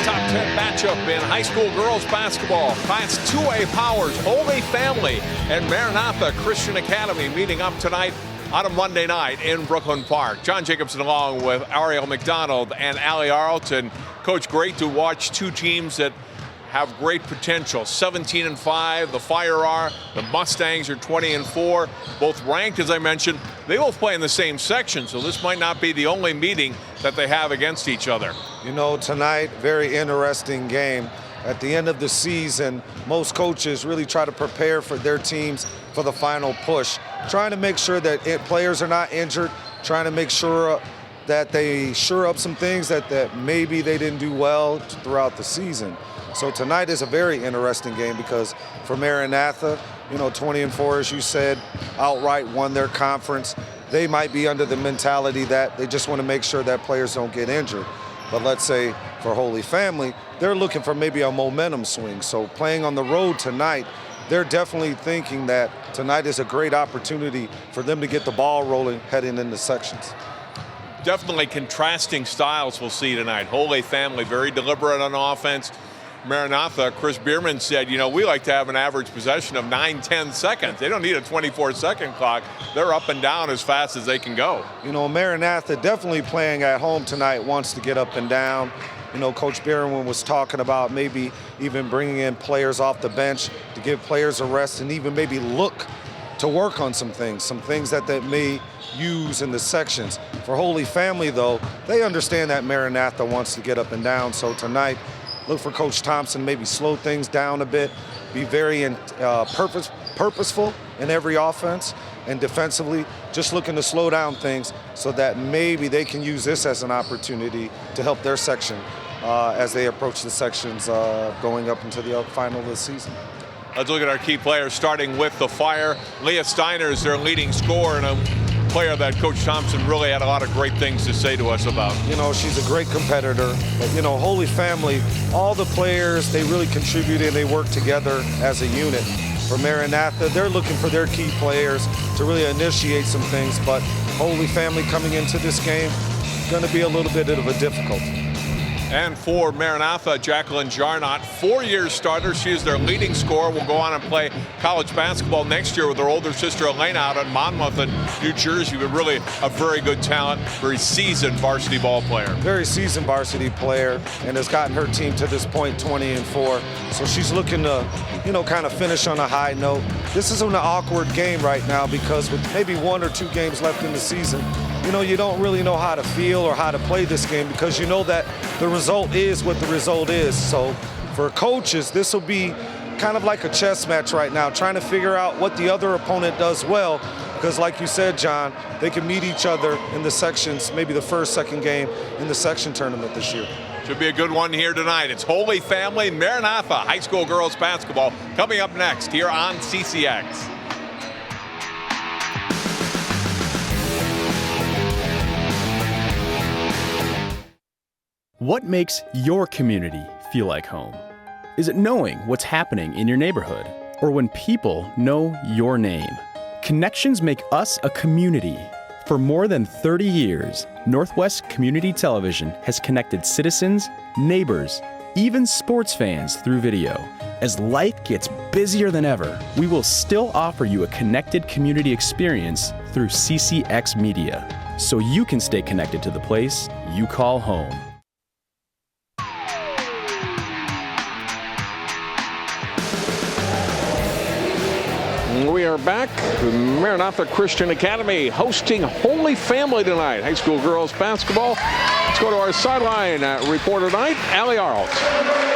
top 10 matchup in high school girls basketball. Class 2A Powers, Holy Family, and Maranatha Christian Academy meeting up tonight on a Monday night in Brooklyn Park. John Jacobson along with Ariel McDonald and Allie Arlton. Coach, great to watch two teams that have great potential. 17-5, the Fire are. The Mustangs are 20-4. Both ranked, as I mentioned. They both play in the same section, so this might not be the only meeting that they have against each other. You know, tonight, very interesting game. At the end of the season, most coaches really try to prepare for their teams for the final push, trying to make sure that players are not injured, trying to make sure that they shore up some things that maybe they didn't do well throughout the season. So tonight is a very interesting game because for Maranatha, you know, 20-4, as you said, outright won their conference. They might be under the mentality that they just want to make sure that players don't get injured. But let's say for Holy Family, they're looking for maybe a momentum swing. So playing on the road tonight, they're definitely thinking that tonight is a great opportunity for them to get the ball rolling heading into sections. Definitely contrasting styles we'll see tonight. Holy Family, very deliberate on offense. Maranatha, Chris Bierman said, you know, we like to have an average possession of 9-10 seconds. They don't need a 24-second clock. They're up and down as fast as they can go. You know, Maranatha definitely playing at home tonight wants to get up and down. You know, Coach Bierman was talking about maybe even bringing in players off the bench to give players a rest and even maybe look to work on some things that they may use in the sections. For Holy Family, though, they understand that Maranatha wants to get up and down. So tonight, look for Coach Thompson, maybe slow things down a bit, be very purposeful in every offense, and defensively, just looking to slow down things so that maybe they can use this as an opportunity to help their section as they approach the sections going up into the final of the season. Let's look at our key players, starting with the Fire. Leah Steiner is their leading scorer and a player that Coach Thompson really had a lot of great things to say to us about. You know, she's a great competitor. But, you know, Holy Family, all the players, they really contribute and they work together as a unit. For Maranatha, they're looking for their key players to really initiate some things, but Holy Family coming into this game, going to be a little bit of a difficulty. And for Maranatha, Jacqueline Jarnot, 4-year starter. She is their leading scorer. Will go on and play college basketball next year with her older sister Elena out at Monmouth in New Jersey, but really a very good talent, very seasoned varsity ball player. Very seasoned varsity player and has gotten her team to this point 20-4. So she's looking to, you know, kind of finish on a high note. This is an awkward game right now because with maybe 1 or 2 games left in the season, you know, you don't really know how to feel or how to play this game because you know that the result is what the result is. So for coaches, this will be kind of like a chess match right now, trying to figure out what the other opponent does well, because like you said, John, they can meet each other in the sections, maybe the first, second game in the section tournament this year. Should be a good one here tonight. It's Holy Family, Maranatha high school girls basketball coming up next here on CCX. What makes your community feel like home? Is it knowing what's happening in your neighborhood? Or when people know your name? Connections make us a community. For more than 30 years, Northwest Community Television has connected citizens, neighbors, even sports fans through video. As life gets busier than ever, we will still offer you a connected community experience through CCX Media, so you can stay connected to the place you call home. We are back with Maranatha Christian Academy hosting Holy Family tonight. High school girls basketball. Let's go to our sideline reporter tonight, Allie Arlt.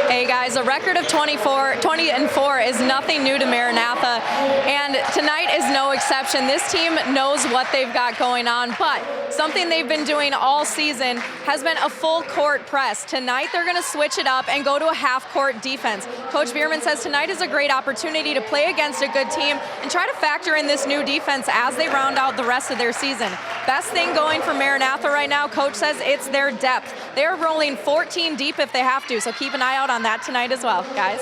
Hey guys, a record of 20-4 is nothing new to Maranatha, and tonight is no exception. This team knows what they've got going on, but something they've been doing all season has been a full court press. Tonight they're going to switch it up and go to a half court defense. Coach Bierman says tonight is a great opportunity to play against a good team and try to factor in this new defense as they round out the rest of their season. Best thing going for Maranatha right now, Coach says it's their depth. They're rolling 14 deep if they have to, so keep an eye out on that tonight as well, guys.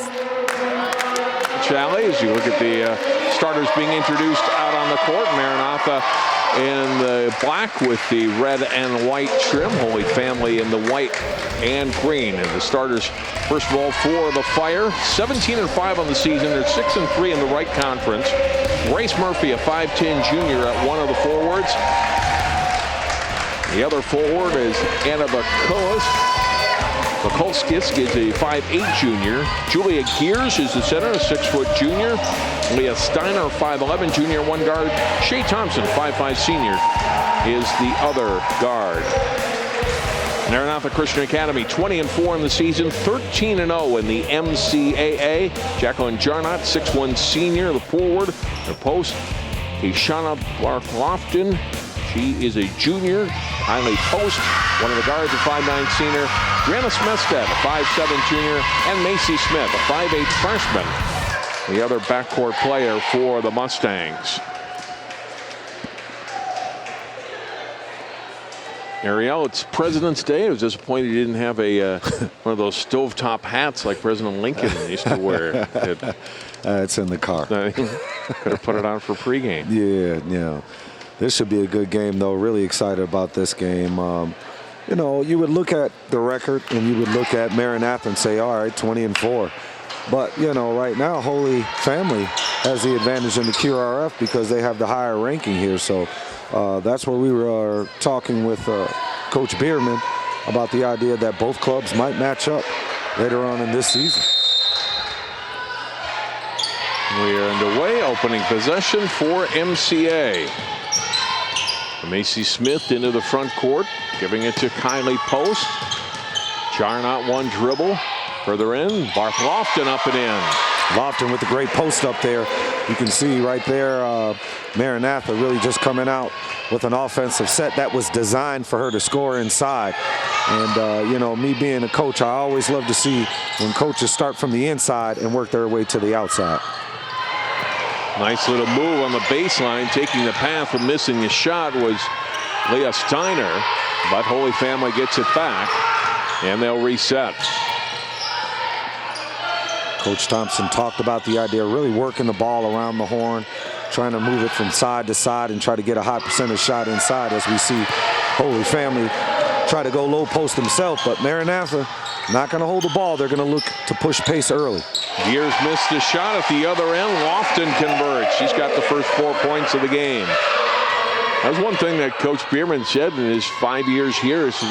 match, Allie, as you look at the starters being introduced out on the court. Maranatha in the black with the red and white trim. Holy Family in the white and green. And the starters, first of all, for the Fire, 17-5 on the season. They're 6-3 in the right conference. Grace Murphy, a 5'10 junior, at one of the forwards. The other forward is Anna Mikulskis is a 5'8 junior. Julia Gears is the center, a 6-foot junior. Leah Steiner, 5'11 junior, one guard. Shae Thompson, 5'5 senior, is the other guard. Maranatha Christian Academy, 20-4 in the season, 13-0 in the MCAA. Jacqueline Jarnott, 6'1 senior, the forward. Their post, Ishana Barklofton. She is a junior. Kylie Post, one of the guards, a 5'9 senior. Brianna Smestad, a 5'7 junior. And Macy Smith, a 5'8 freshman, the other backcourt player for the Mustangs. Ariel, it's President's Day. I was disappointed you didn't have a one of those stovetop hats like President Lincoln used to wear. It's in the car. Could have put it on for pregame. Yeah. This should be a good game, though. Really excited about this game. You know, you would look at the record and you would look at Maranatha and say, all right, 20-4. But, you know, right now, Holy Family has the advantage in the QRF because they have the higher ranking here. So that's where we were talking with Coach Bierman about the idea that both clubs might match up later on in this season. We are underway. Opening possession for MCA. Macy Smith into the front court, giving it to Kylie Post. Jarnott one dribble. Further in, Barth Lofton up and in. Lofton with the great post up there. You can see right there Maranatha really just coming out with an offensive set that was designed for her to score inside. And, you know, me being a coach, I always love to see when coaches start from the inside and work their way to the outside. Nice little move on the baseline. Taking the path and missing the shot was Leah Steiner. But Holy Family gets it back, and they'll reset. Coach Thompson talked about the idea of really working the ball around the horn, trying to move it from side to side and try to get a high percentage shot inside, as we see Holy Family try to go low post themselves. But Maranatha not going to hold the ball. They're going to look to push pace early. Gears missed the shot at the other end. Lofton converts. She's got the first 4 points of the game. That was one thing that Coach Bierman said in his 5 years here. Is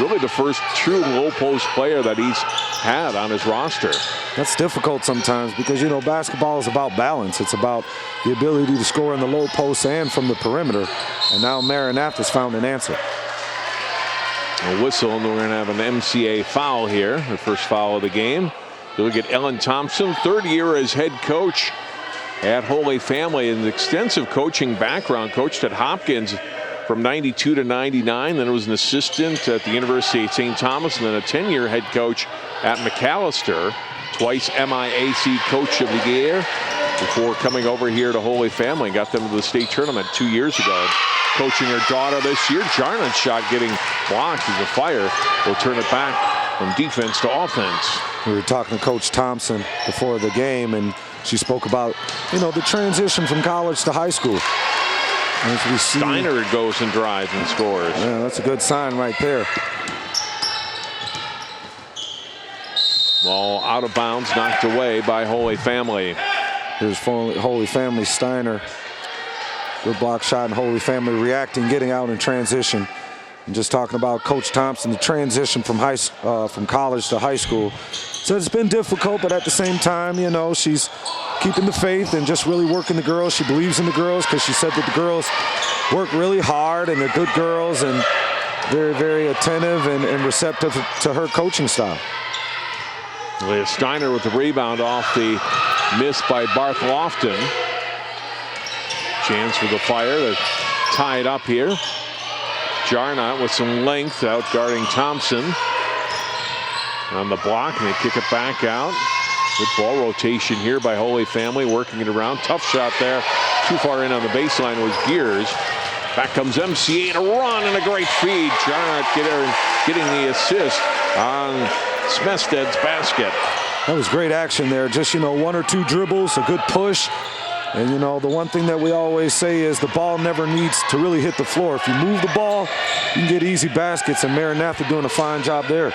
really the first true low post player that he's had on his roster. That's difficult sometimes because, you know, basketball is about balance. It's about the ability to score in the low post and from the perimeter. And now Maranatha's found an answer. A whistle, and we're going to have an MCA foul here, the first foul of the game. You look at Ellen Thompson, third year as head coach at Holy Family, an extensive coaching background. Coached at Hopkins from 92 to 99, then was an assistant at the University of St. Thomas, and then a 10-year head coach at McAllister. Twice MIAC Coach of the Year before coming over here to Holy Family. Got them to the state tournament 2 years ago. Coaching her daughter this year. Jarnott's shot getting blocked as the Fire will turn it back from defense to offense. We were talking to Coach Thompson before the game, and she spoke about, you know, the transition from college to high school. As we see, Steiner goes and drives and scores. Yeah, that's a good sign right there. Ball out of bounds, knocked away by Holy Family. Here's Holy Family. Steiner. Good block shot, and Holy Family reacting, getting out in transition. And just talking about Coach Thompson, the transition from college to high school. So it's been difficult, but at the same time, you know, she's keeping the faith and just really working the girls. She believes in the girls because she said that the girls work really hard and they're good girls and very, very attentive and receptive to her coaching style. Leah Steiner with the rebound off the miss by Barth Lofton. Chance for the Fire to tie it up here. Jarnott with some length out guarding Thompson on the block, and they kick it back out. Good ball rotation here by Holy Family, working it around. Tough shot there. Too far in on the baseline was Gears. Back comes MCA to run, and a great feed. Jarnott getting the assist on Smested's basket. That was great action there. Just, one or two dribbles, a good push. And, the one thing that we always say is the ball never needs to really hit the floor. If you move the ball, you can get easy baskets, and Maranatha doing a fine job there.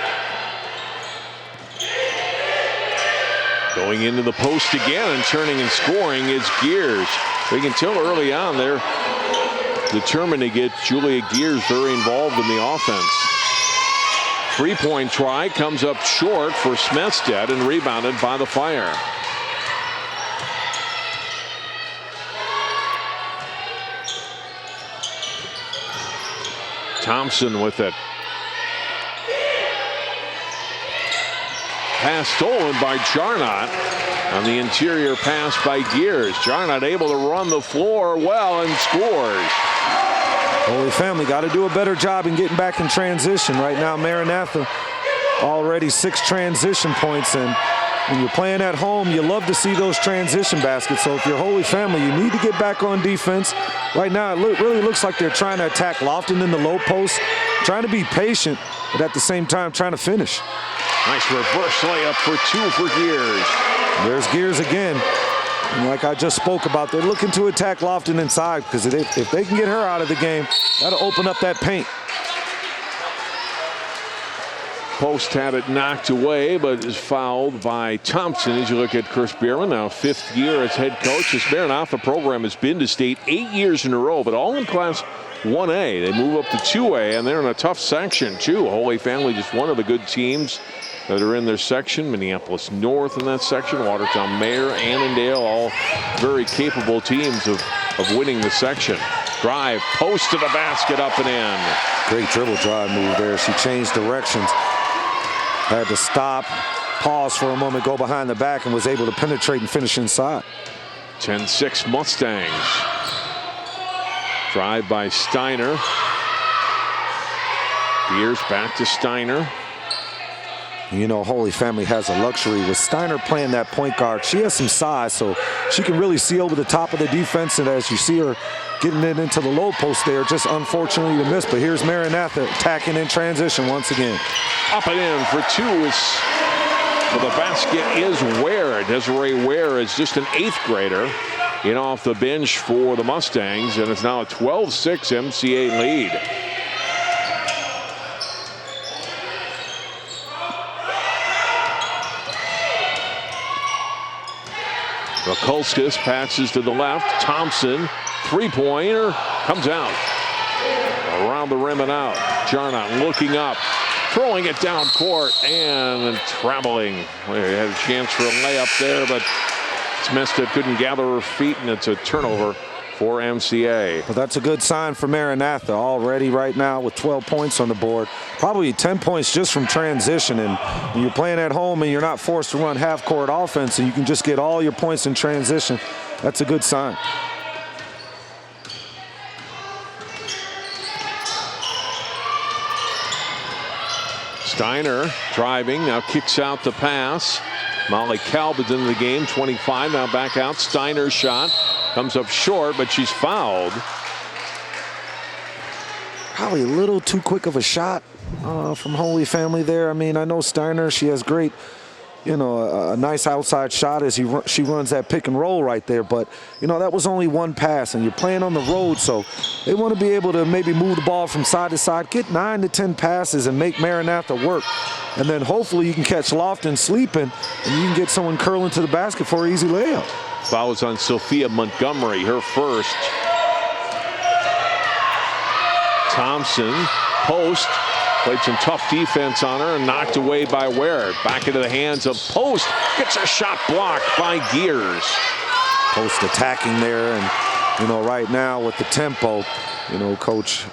Going into the post again and turning and scoring is Gears. We can tell early on they're determined to get Julia Gears very involved in the offense. Three-point try comes up short for Smedstead and rebounded by the Fire. Thompson with it. Pass stolen by Jarnot on the interior pass by Gears. Jarnot able to run the floor well and scores. Holy Family got to do a better job in getting back in transition. Right now, Maranatha already 6 transition points, and when you're playing at home, you love to see those transition baskets. So if you're Holy Family, you need to get back on defense. Right now, it really looks like they're trying to attack Lofton in the low post, trying to be patient, but at the same time trying to finish. Nice reverse layup for 2 for Gears. There's Gears again. And like I just spoke about, they're looking to attack Lofton inside, because if they can get her out of the game, that'll open up that paint. Post had it knocked away, but is fouled by Thompson. As you look at Chris Bierman, now 5th year as head coach. This Maranatha program has been to state 8 years in a row, but all in Class 1A. They move up to 2A, and they're in a tough section, too. Holy Family, just one of the good teams that are in their section. Minneapolis North in that section. Watertown Mayor, Annandale, all very capable teams of winning the section. Drive, post to the basket, up and in. Great dribble drive move there. She changed directions. Had to stop, pause for a moment, go behind the back, and was able to penetrate and finish inside. 10-6 Mustangs. Drive by Steiner. Gears back to Steiner. Holy Family has a luxury with Steiner playing that point guard. She has some size, so she can really see over the top of the defense, and as you see her getting it into the low post there, just unfortunately to miss. But here's Maranatha attacking in transition once again. Up and in for 2 for the basket is Ware. Desiree Ware is just an 8th grader in off the bench for the Mustangs, and it's now a 12-6 MCA lead. Mikulskis passes to the left. Thompson, three-pointer, comes out. Around the rim and out. Jarnot looking up, throwing it down court, and traveling. Well, he had a chance for a layup there, but Smedstead couldn't gather her feet, and it's a turnover for MCA. Well, that's a good sign for Maranatha already right now with 12 points on the board. Probably 10 points just from transition. And when you're playing at home and you're not forced to run half-court offense and you can just get all your points in transition, that's a good sign. Steiner driving, now kicks out the pass. Molly Calvin's into the game, 25, now back out. Steiner's shot comes up short, but she's fouled. Probably a little too quick of a shot from Holy Family there. I mean, I know Steiner, she has great, a nice outside shot as she runs that pick and roll right there. But, that was only one pass, and you're playing on the road, so they want to be able to maybe move the ball from side to side, get 9 to 10 passes and make Maranatha work. And then hopefully you can catch Lofton sleeping, and you can get someone curling to the basket for an easy layup. Fouls on Sophia Montgomery, her first. Thompson, post, played some tough defense on her and knocked away by Ware. Back into the hands of Post, gets a shot blocked by Gears. Post attacking there, and right now with the tempo, Coach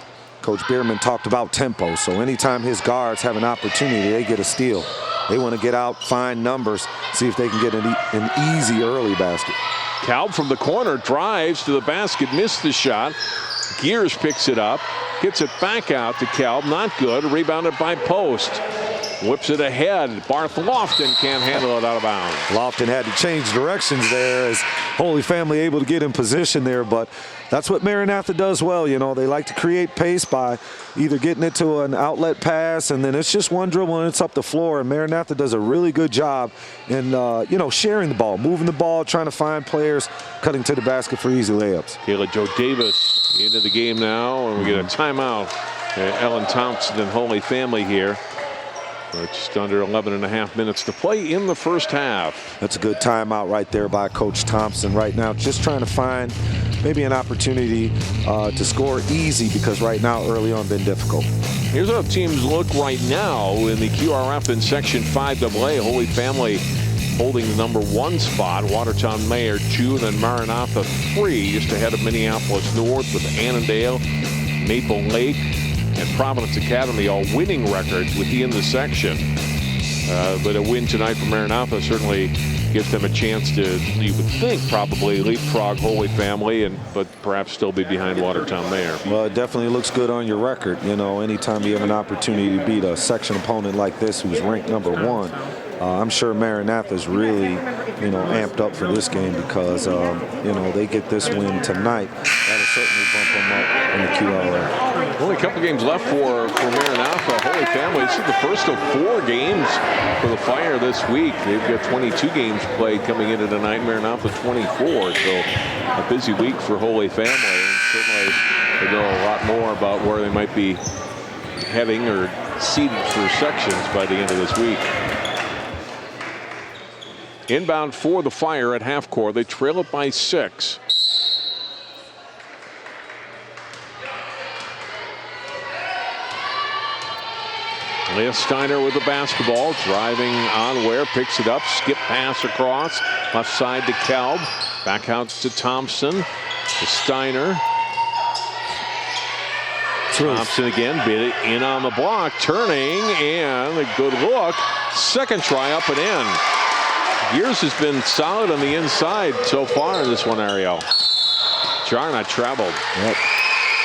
Bierman talked about tempo. So anytime his guards have an opportunity, they get a steal. They want to get out, find numbers, see if they can get an easy early basket. Kalb from the corner drives to the basket, missed the shot. Gears picks it up. Gets it back out to Kelb. Not good. Rebounded by Post. Whips it ahead. Barth Lofton can't handle it out of bounds. Lofton had to change directions there as Holy Family able to get in position there, but that's what Maranatha does well. You know, they like to create pace by either getting it to an outlet pass, and then it's just one dribble and it's up the floor. And Maranatha does a really good job in, you know, sharing the ball, moving the ball, trying to find players, cutting to the basket for easy layups. Kayla Joe Davis into the game now, and we get a timeout. Ellen Thompson and Holy Family here. Just under 11 and a half minutes to play in the first half. That's a good timeout right there by Coach Thompson right now. Just trying to find maybe an opportunity to score easy, because right now early on been difficult. Here's how teams look right now in the QRF in Section 5AA. Holy Family holding the #1 spot. Watertown Mayor 2, then Maranatha 3, just ahead of Minneapolis North with Annandale, Maple Lake, and Providence Academy, all winning records within the section. But a win tonight for Maranatha certainly gives them a chance to, you would think, probably leapfrog Holy Family, but perhaps still be behind Watertown Mayor. Well, it definitely looks good on your record. You know, anytime you have an opportunity to beat a section opponent like this who's ranked #1, I'm sure Maranatha's really, you know, amped up for this game, because, you know, they get this win tonight. That'll certainly bump them up in the QRF. Only a couple games left for Maranatha. Holy Family, this is the first of 4 games for the Fire this week. They've got 22 games played coming into tonight. Maranatha 24, so a busy week for Holy Family. And certainly they know a lot more about where they might be heading or seeded for sections by the end of this week. Inbound for the Fire at half court. They trail it by 6. Leah Steiner with the basketball, driving on Ware, picks it up, skip pass across, left side to Kelb, back out to Thompson, to Steiner. Thompson again, bit it in on the block, turning, and a good look. Second try up and in. Gears has been solid on the inside so far in this one, Ariel. Jarnot traveled. Yep.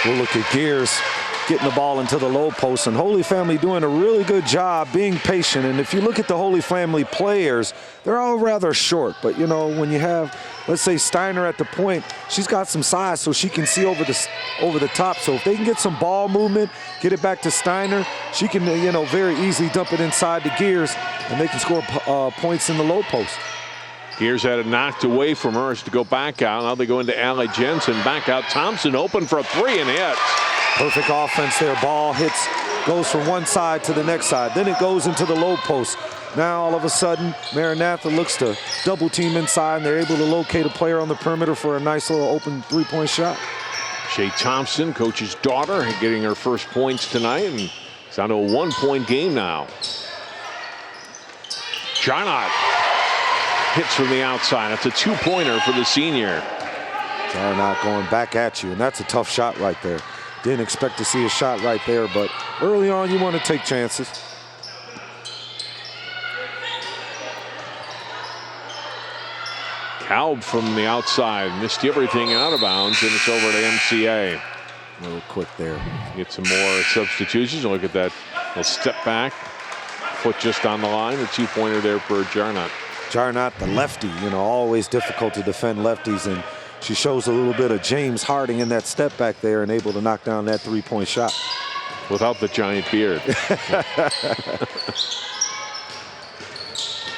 We'll look at Gears getting the ball into the low post, and Holy Family doing a really good job being patient. And if you look at the Holy Family players, they're all rather short, but you know, when you have, let's say, Steiner at the point, she's got some size so she can see over the top. So if they can get some ball movement, get it back to Steiner, she can, you know, very easily dump it inside the Gears, and they can score points in the low post. Gears had it knocked away from her to go back out. Now they go into Allie Jensen, back out. Thompson open for a 3 and hits. Perfect offense there. Ball hits, goes from one side to the next side. Then it goes into the low post. Now all of a sudden, Maranatha looks to double team inside, and they're able to locate a player on the perimeter for a nice little open 3-point shot. Shae Thompson, coach's daughter, getting her first points tonight, and it's down to a 1-point game now. Jarnot hits from the outside. It's a 2-pointer for the senior. Jarnot going back at you, and that's a tough shot right there. Didn't expect to see a shot right there, but early on you want to take chances. Kalb from the outside, missed everything out of bounds, and it's over to MCA. A little quick there. Get some more substitutions. Look at that little step back. Foot just on the line. A 2-pointer there for Jarnot. Jarnot, the lefty, you know, always difficult to defend lefties, and she shows a little bit of James Harding in that step back there and able to knock down that 3-point shot. Without the giant beard.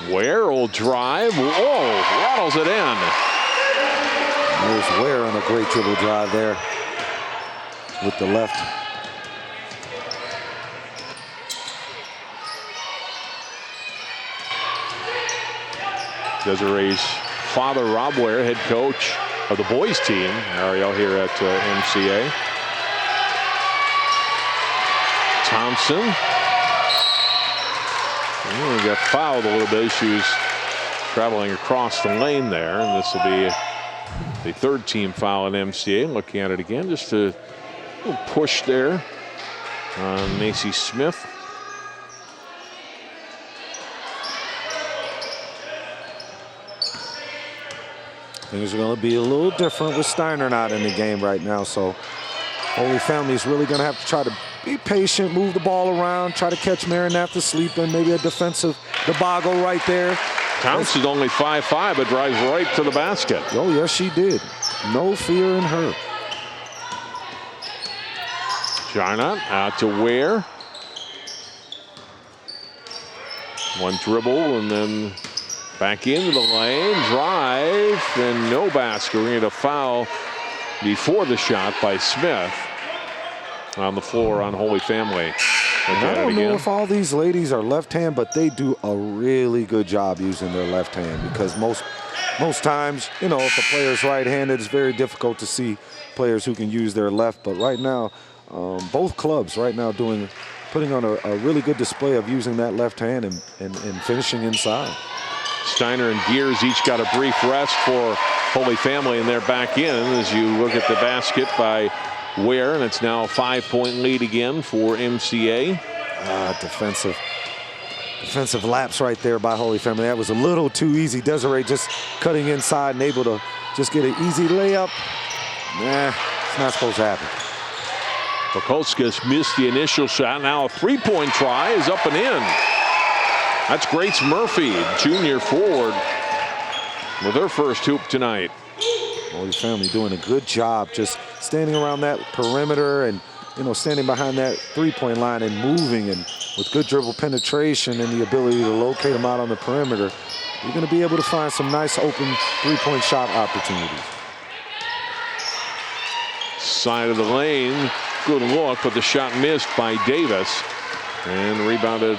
Ware will drive. Whoa, rattles it in. There's Ware on a great dribble drive there with the left. Desiree's father, Rob Ware, head coach of the boys team, Ariel, here at MCA. Thompson. Oh, got fouled a little bit. She was traveling across the lane there, and this will be the 3rd team foul at MCA. Looking at it again, just a little push there on Macy Smith. Things are going to be a little different with Steiner not in the game right now, so Holy Family is really going to have to try to be patient, move the ball around, try to catch Maranatha sleeping, maybe a defensive debacle right there. Thompson's only 5'5", but drives right to the basket. Oh, yes, she did. No fear in her. Charnot out to Ware. One dribble and then back into the lane, drive, and no basket. We're going to get a foul before the shot by Smith on the floor on Holy Family. I don't know if all these ladies are left-hand, but they do a really good job using their left hand, because most times, you know, if a player's right-handed, it's very difficult to see players who can use their left. But right now, both clubs right now putting on a really good display of using that left hand and finishing inside. Steiner and Gears each got a brief rest for Holy Family, and they're back in as you look at the basket by Ware, and it's now a 5-point lead again for MCA. Defensive lapse right there by Holy Family. That was a little too easy. Desiree just cutting inside and able to just get an easy layup. Nah, it's not supposed to happen. Pokolskas missed the initial shot. Now a three-point try is up and in. That's Grace Murphy, junior forward, with her first hoop tonight. Holy Family doing a good job just standing around that perimeter and, you know, standing behind that three-point line and moving, and with good dribble penetration and the ability to locate them out on the perimeter, you're going to be able to find some nice open three-point shot opportunities. Side of the lane, good look, but the shot missed by Davis, and rebounded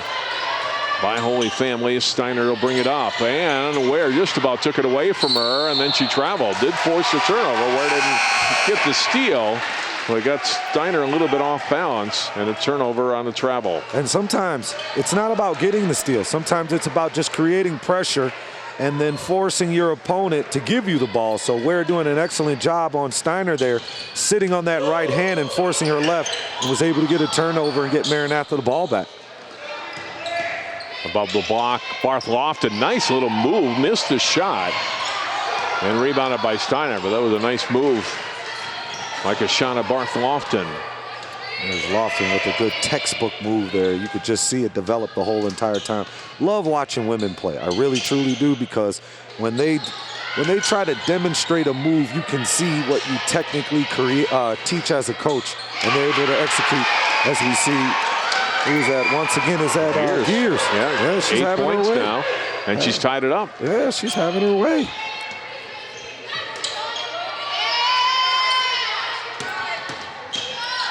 by Holy Family. Steiner will bring it up, and Ware just about took it away from her, and then she traveled. Did force the turnover. Ware didn't get the steal. Well, got Steiner a little bit off balance, and a turnover on the travel. And sometimes it's not about getting the steal. Sometimes it's about just creating pressure and then forcing your opponent to give you the ball. So Ware doing an excellent job on Steiner there, sitting on that right hand and forcing her left, and was able to get a turnover and get Maranatha the ball back. Above the block, Barth Lofton, nice little move, missed the shot, and rebounded by Steiner, but that was a nice move, like a Shauna Barth Lofton. There's Lofton with a good textbook move there. You could just see it develop the whole entire time. Love watching women play. I really, truly do, because when they try to demonstrate a move, you can see what you technically teach as a coach, and they're able to execute, as we see. Who's that? Once again, is that Gears? Yeah, she's 8 having her points way now, and she's tied it up. Yeah, she's having her way.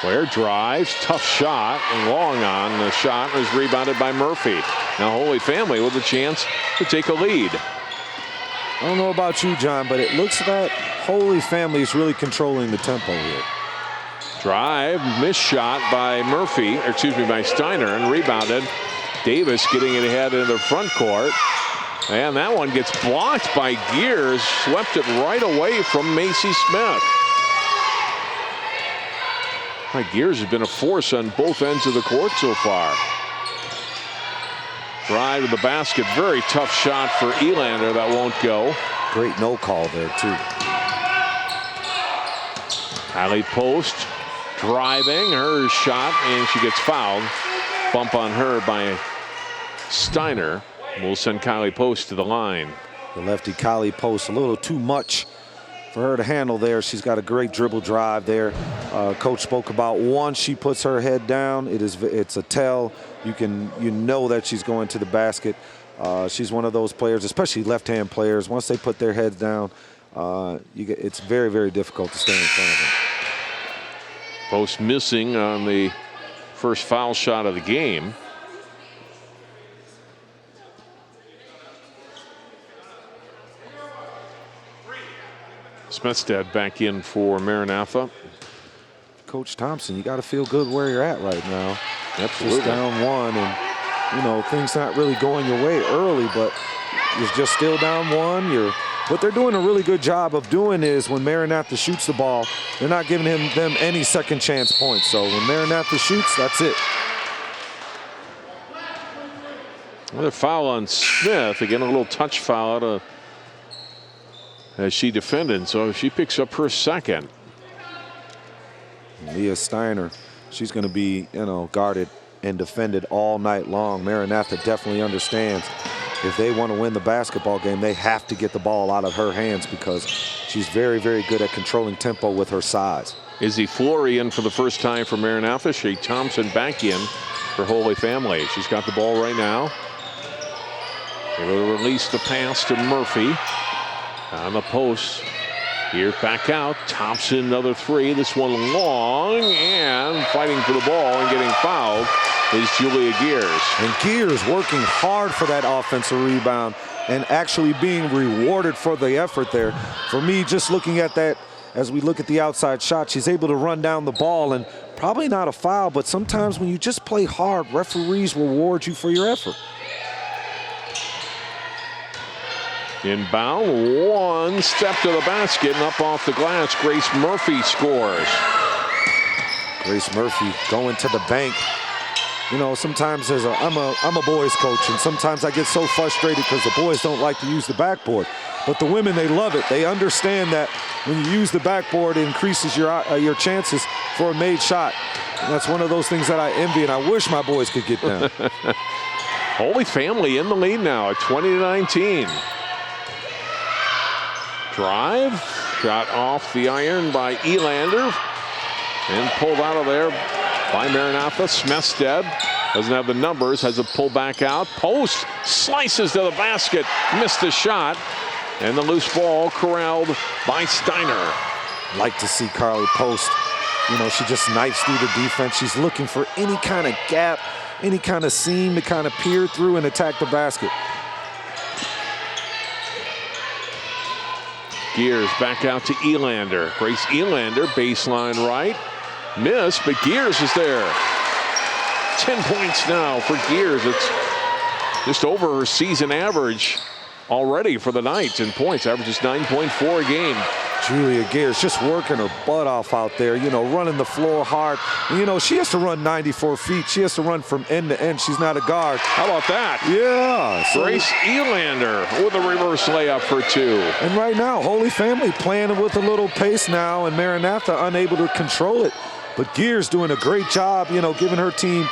Ware drives, tough shot, and long on the shot was rebounded by Murphy. Now Holy Family with a chance to take a lead. I don't know about you, John, but it looks like Holy Family is really controlling the tempo here. Drive, missed shot by Murphy, or excuse me, by Steiner, and rebounded. Davis getting it ahead in the front court. And that one gets blocked by Gears, swept it right away from Macy Smith. Gears has been a force on both ends of the court so far. Drive to the basket, very tough shot for Elander, that won't go. Great no call there too. Kylie Post driving, her shot, and she gets fouled. Bump on her by Steiner. We'll send Kylie Post to the line. The lefty Kylie Post, a little too much for her to handle there. She's got a great dribble drive there. Coach spoke about once she puts her head down, it's a tell. You know that she's going to the basket. She's one of those players, especially left-hand players. Once they put their heads down, it's very, very difficult to stay in front of them. Post missing on the first foul shot of the game. Smithstead back in for Maranatha. Coach Thompson, you got to feel good where you're at right now. Absolutely. Just down one, and you know things not really going your way early, but you're just still down one. What they're doing a really good job of doing is when Maranatha shoots the ball, they're not giving them any second chance points. So when Maranatha shoots, that's it. Another foul on Smith. Again, a little touch foul out of as she defended. So she picks up her second. Leah Steiner, she's going to be, guarded and defended all night long. Maranatha definitely understands if they want to win the basketball game, they have to get the ball out of her hands because she's very, very good at controlling tempo with her size. Izzy Flory in for the first time for Maranatha. Shae Thompson back in for Holy Family. She's got the ball right now. Able to release the pass to Murphy. On the post. Here back out. Thompson, another three. This one long, and fighting for the ball and getting fouled is Julia Gears. And Gears working hard for that offensive rebound and actually being rewarded for the effort there. For me, just looking at that, as we look at the outside shot, she's able to run down the ball, and probably not a foul, but sometimes when you just play hard, referees reward you for your effort. Inbound, one step to the basket and up off the glass. Grace Murphy scores. Grace Murphy going to the bank. Sometimes I'm a boys coach, and sometimes I get so frustrated because the boys don't like to use the backboard. But the women, they love it. They understand that when you use the backboard, it increases your chances for a made shot. And that's one of those things that I envy, and I wish my boys could get down. Holy Family in the lead now at 20-19. Drive, shot off the iron by Elander, and pulled out of there by Maranatha. Smestead doesn't have the numbers, has a pull back out. Post slices to the basket, missed the shot, and the loose ball corralled by Steiner. Like to see Carly Post. She just knifes through the defense. She's looking for any kind of gap, any kind of seam to kind of peer through and attack the basket. Gears back out to Elander. Grace Elander, baseline right. Miss, but Gears is there. 10 points now for Gears. It's just over her season average already for the night in points. Averages 9.4 a game. Julia Gears just working her butt off out there, running the floor hard. She has to run 94 feet. She has to run from end to end. She's not a guard. How about that? Yeah. Grace Elander with a reverse layup for two. And right now, Holy Family playing with a little pace now, and Maranatha unable to control it. But Gears doing a great job, giving her team,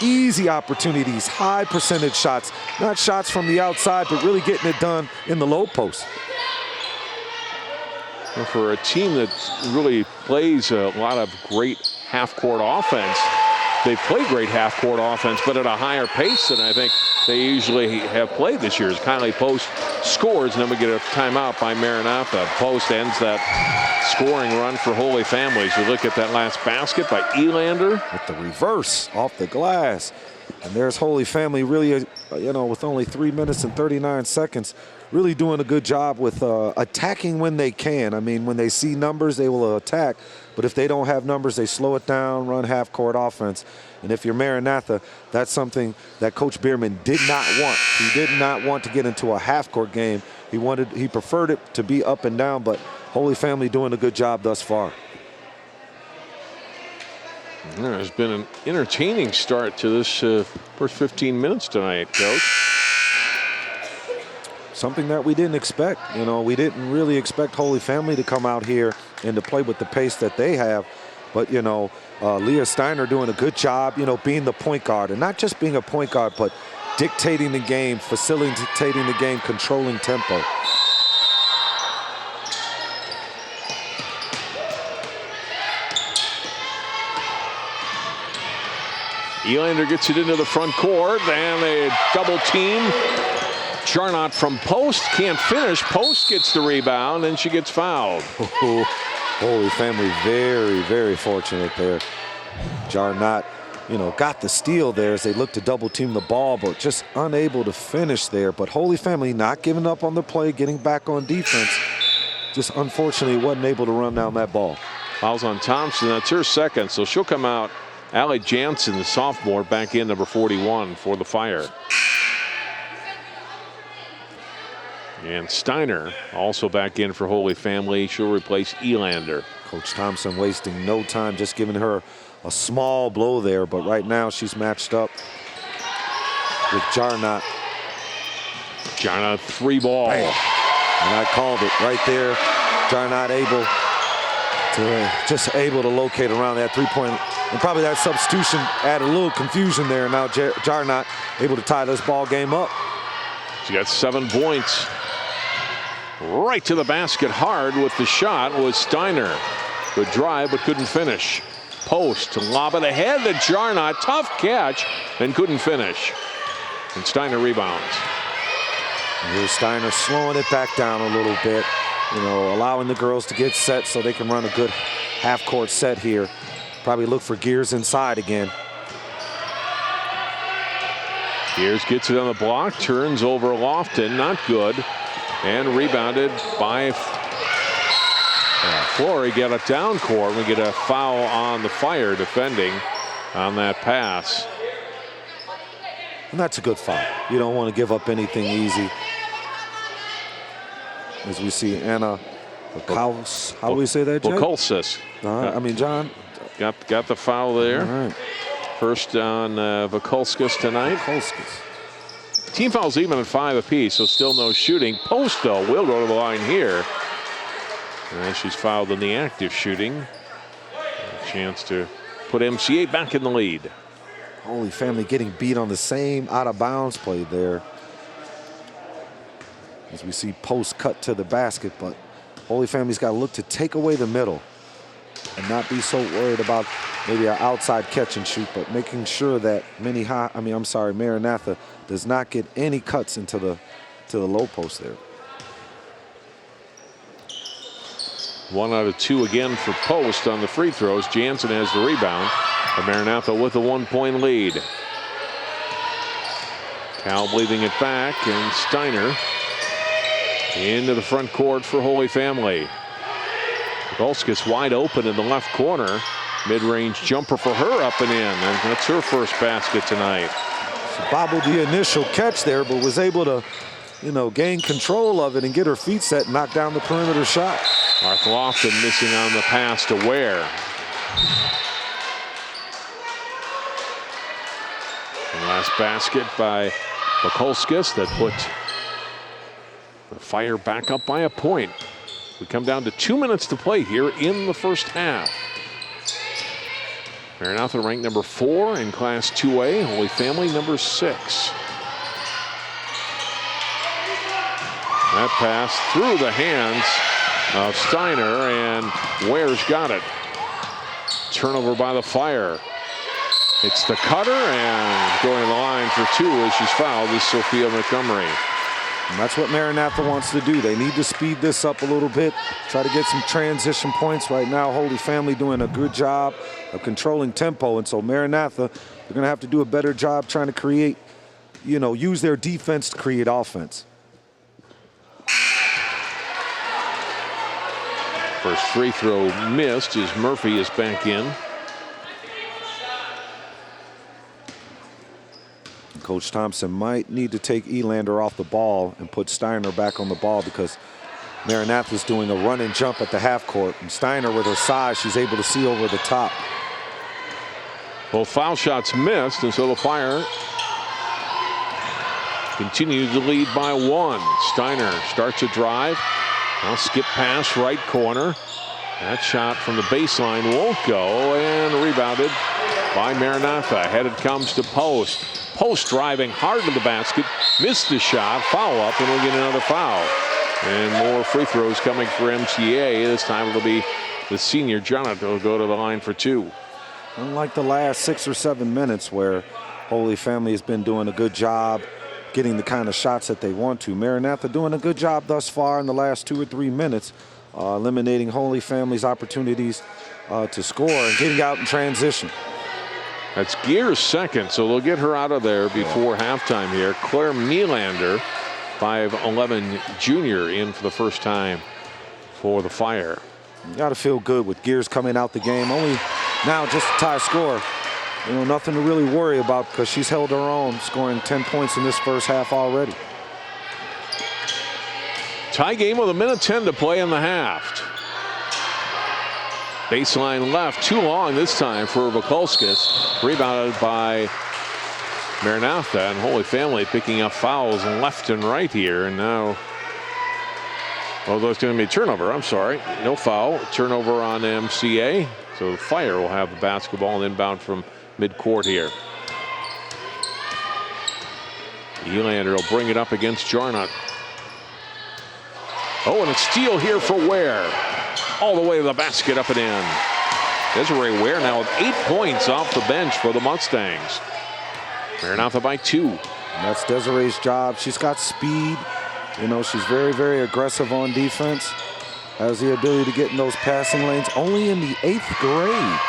easy opportunities, high percentage shots, not shots from the outside, but really getting it done in the low post. For a team that really plays a lot of great half-court offense, they play great half-court offense, but at a higher pace than I think they usually have played this year. As Kylie Post scores, and then we get a timeout by Maranatha. Post ends that scoring run for Holy Families. We look at that last basket by Elander. With the reverse off the glass. And there's Holy Family really, with only 3 minutes and 39 seconds, really doing a good job with attacking when they can. I mean, when they see numbers, they will attack. But if they don't have numbers, they slow it down, run half-court offense. And if you're Maranatha, that's something that Coach Bierman did not want. He did not want to get into a half-court game. He preferred it to be up and down, but Holy Family doing a good job thus far. There's been an entertaining start to this first 15 minutes tonight, Coach. Something that we didn't expect. We didn't really expect Holy Family to come out here and to play with the pace that they have. But, Leah Steiner doing a good job, being the point guard. And not just being a point guard, but dictating the game, facilitating the game, controlling tempo. Elander gets it into the front court, and they double team. Jarnot from Post, can't finish. Post gets the rebound, and she gets fouled. Holy Family very, very fortunate there. Jarnot, got the steal there as they look to double team the ball, but just unable to finish there. But Holy Family not giving up on the play, getting back on defense. Just unfortunately wasn't able to run down that ball. Fouls on Thompson, that's her second, so she'll come out. Allie Jansen, the sophomore, back in number 41 for the Fire. And Steiner also back in for Holy Family. She'll replace Elander. Coach Thompson wasting no time, just giving her a small blow there. But right now she's matched up with Jarnot. Jarnot, three ball. Bam. And I called it right there. Jarnot able just able to locate around that three-point. And probably that substitution added a little confusion there. Now Jarnot able to tie this ball game up. She got 7 points. Right to the basket hard with the shot was Steiner. Good drive but couldn't finish. Post to lob it ahead to Jarnot. Tough catch and couldn't finish. And Steiner rebounds. Here's Steiner slowing it back down a little bit. You know, allowing the girls to get set so they can run a good half-court set here. Probably look for Gears inside again. Gears gets it on the block, turns over Lofton, not good. And rebounded by Flory. Get it down court. We get a foul on the Fire defending on that pass. And that's a good foul. You don't want to give up anything easy. As we see Anna Bukauskas. How do we say that, Jay? Bukauskas. I mean, John. Got the foul there. All right. First on Bukauskas tonight. Bukauskas. Team fouls even at 5 apiece, so still no shooting. Post, though, will go to the line here. And she's fouled in the active shooting. A chance to put MCA back in the lead. Holy Family getting beat on the same out-of-bounds play there. As we see Post cut to the basket, but Holy Family's got to look to take away the middle and not be so worried about maybe an outside catch and shoot, but making sure that Maranatha does not get any cuts into the low post there. 1 out of 2 again for Post on the free throws. Jansen has the rebound. And Maranatha with a 1-point lead. Cal bleeding it back, and Steiner into the front court for Holy Family. Bukauskas wide open in the left corner. Mid-range jumper for her up and in, and that's her first basket tonight. She bobbled the initial catch there, but was able to, gain control of it and get her feet set and knock down the perimeter shot. Martha Lofton missing on the pass to Ware. And last basket by Bukauskas that put the Fire back up by a point. We come down to 2 minutes to play here in the first half. Maranatha ranked number 4 in Class 2A. Holy Family number 6. That pass through the hands of Steiner, and Ware's got it. Turnover by the Fire. It's the cutter, and going to the line for 2 as she's fouled is Sophia Montgomery. And that's what Maranatha wants to do. They need to speed this up a little bit, try to get some transition points. Right now, Holy Family doing a good job of controlling tempo, and so Maranatha, they're going to have to do a better job trying to create, use their defense to create offense. First free throw missed as Murphy is back in. Coach Thompson might need to take Elander off the ball and put Steiner back on the ball, because Maranatha's doing a run and jump at the half court. And Steiner, with her size, she's able to see over the top. Both foul shots missed, and so the Fire continue to lead by 1. Steiner starts a drive. Now skip pass right corner. That shot from the baseline won't go, and rebounded by Maranatha. Ahead it comes to Post. Post driving hard to the basket, missed the shot, foul up, and we'll get another foul. And more free throws coming for MCA. This time it'll be the senior Jonathan will go to the line for 2. Unlike the last 6 or 7 minutes where Holy Family has been doing a good job getting the kind of shots that they want to, Maranatha doing a good job thus far in the last 2 or 3 minutes, eliminating Holy Family's opportunities to score and getting out in transition. That's Gear's second, so they'll get her out of there before halftime here. Claire Nylander, 5'11" junior, in for the first time for the Fire. You got to feel good with Gears coming out the game. Only now just a tie score. Nothing to really worry about, because she's held her own, scoring 10 points in this first half already. Tie game with 1:10 to play in the half. Baseline left, too long this time for Bukauskas. Rebounded by Maranatha, and Holy Family picking up fouls left and right here. And now Oh, there's going to be a turnover. I'm sorry. No foul. Turnover on MCA. So Fire will have the basketball and inbound from midcourt here. Elander will bring it up against Jarnut. Oh, and a steal here for Ware. All the way to the basket, up and in. Desiree Ware now with 8 points off the bench for the Mustangs. Maranatha by 2. And that's Desiree's job. She's got speed. You know, she's very, very aggressive on defense. Has the ability to get in those passing lanes. Only in the 8th grade.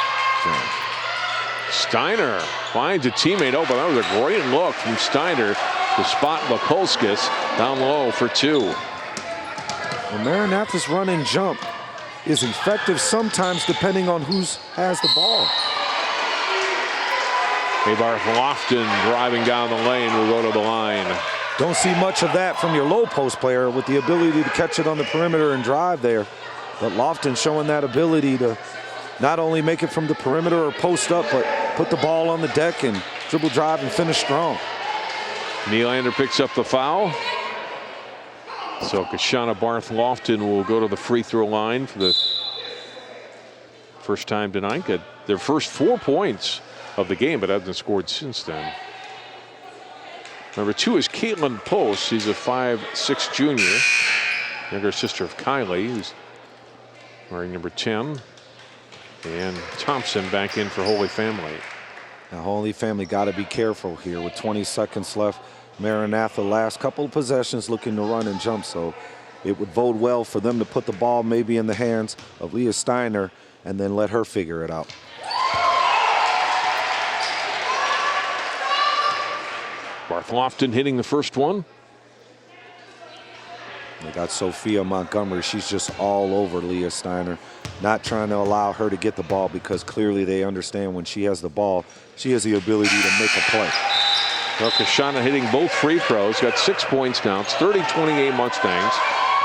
Steiner finds a teammate open. That was a great look from Steiner to spot Bakolskis down low for 2. Well, Maranatha's run and jump is effective sometimes depending on who has the ball. Haybarth Lofton driving down the lane will go to the line. Don't see much of that from your low post player with the ability to catch it on the perimeter and drive there. But Lofton showing that ability to not only make it from the perimeter or post up, but put the ball on the deck and dribble drive and finish strong. Nylander picks up the foul. So Kashana Barth Lofton will go to the free throw line for the first time tonight. Get their first 4 points of the game, but hasn't scored since then. Number 2 is Caitlin Post. She's a 5'6" junior. Younger sister of Kylie, who's wearing number 10. And Thompson back in for Holy Family. Now, Holy Family got to be careful here with 20 seconds left. Maranatha last couple of possessions looking to run and jump, so it would bode well for them to put the ball maybe in the hands of Leah Steiner and then let her figure it out. Barth Lofton hitting the first one. They got Sophia Montgomery. She's just all over Leah Steiner, not trying to allow her to get the ball because clearly they understand when she has the ball, she has the ability to make a play. Well, Kashana hitting both free throws. Got 6 points now. It's 30-28 Mustangs.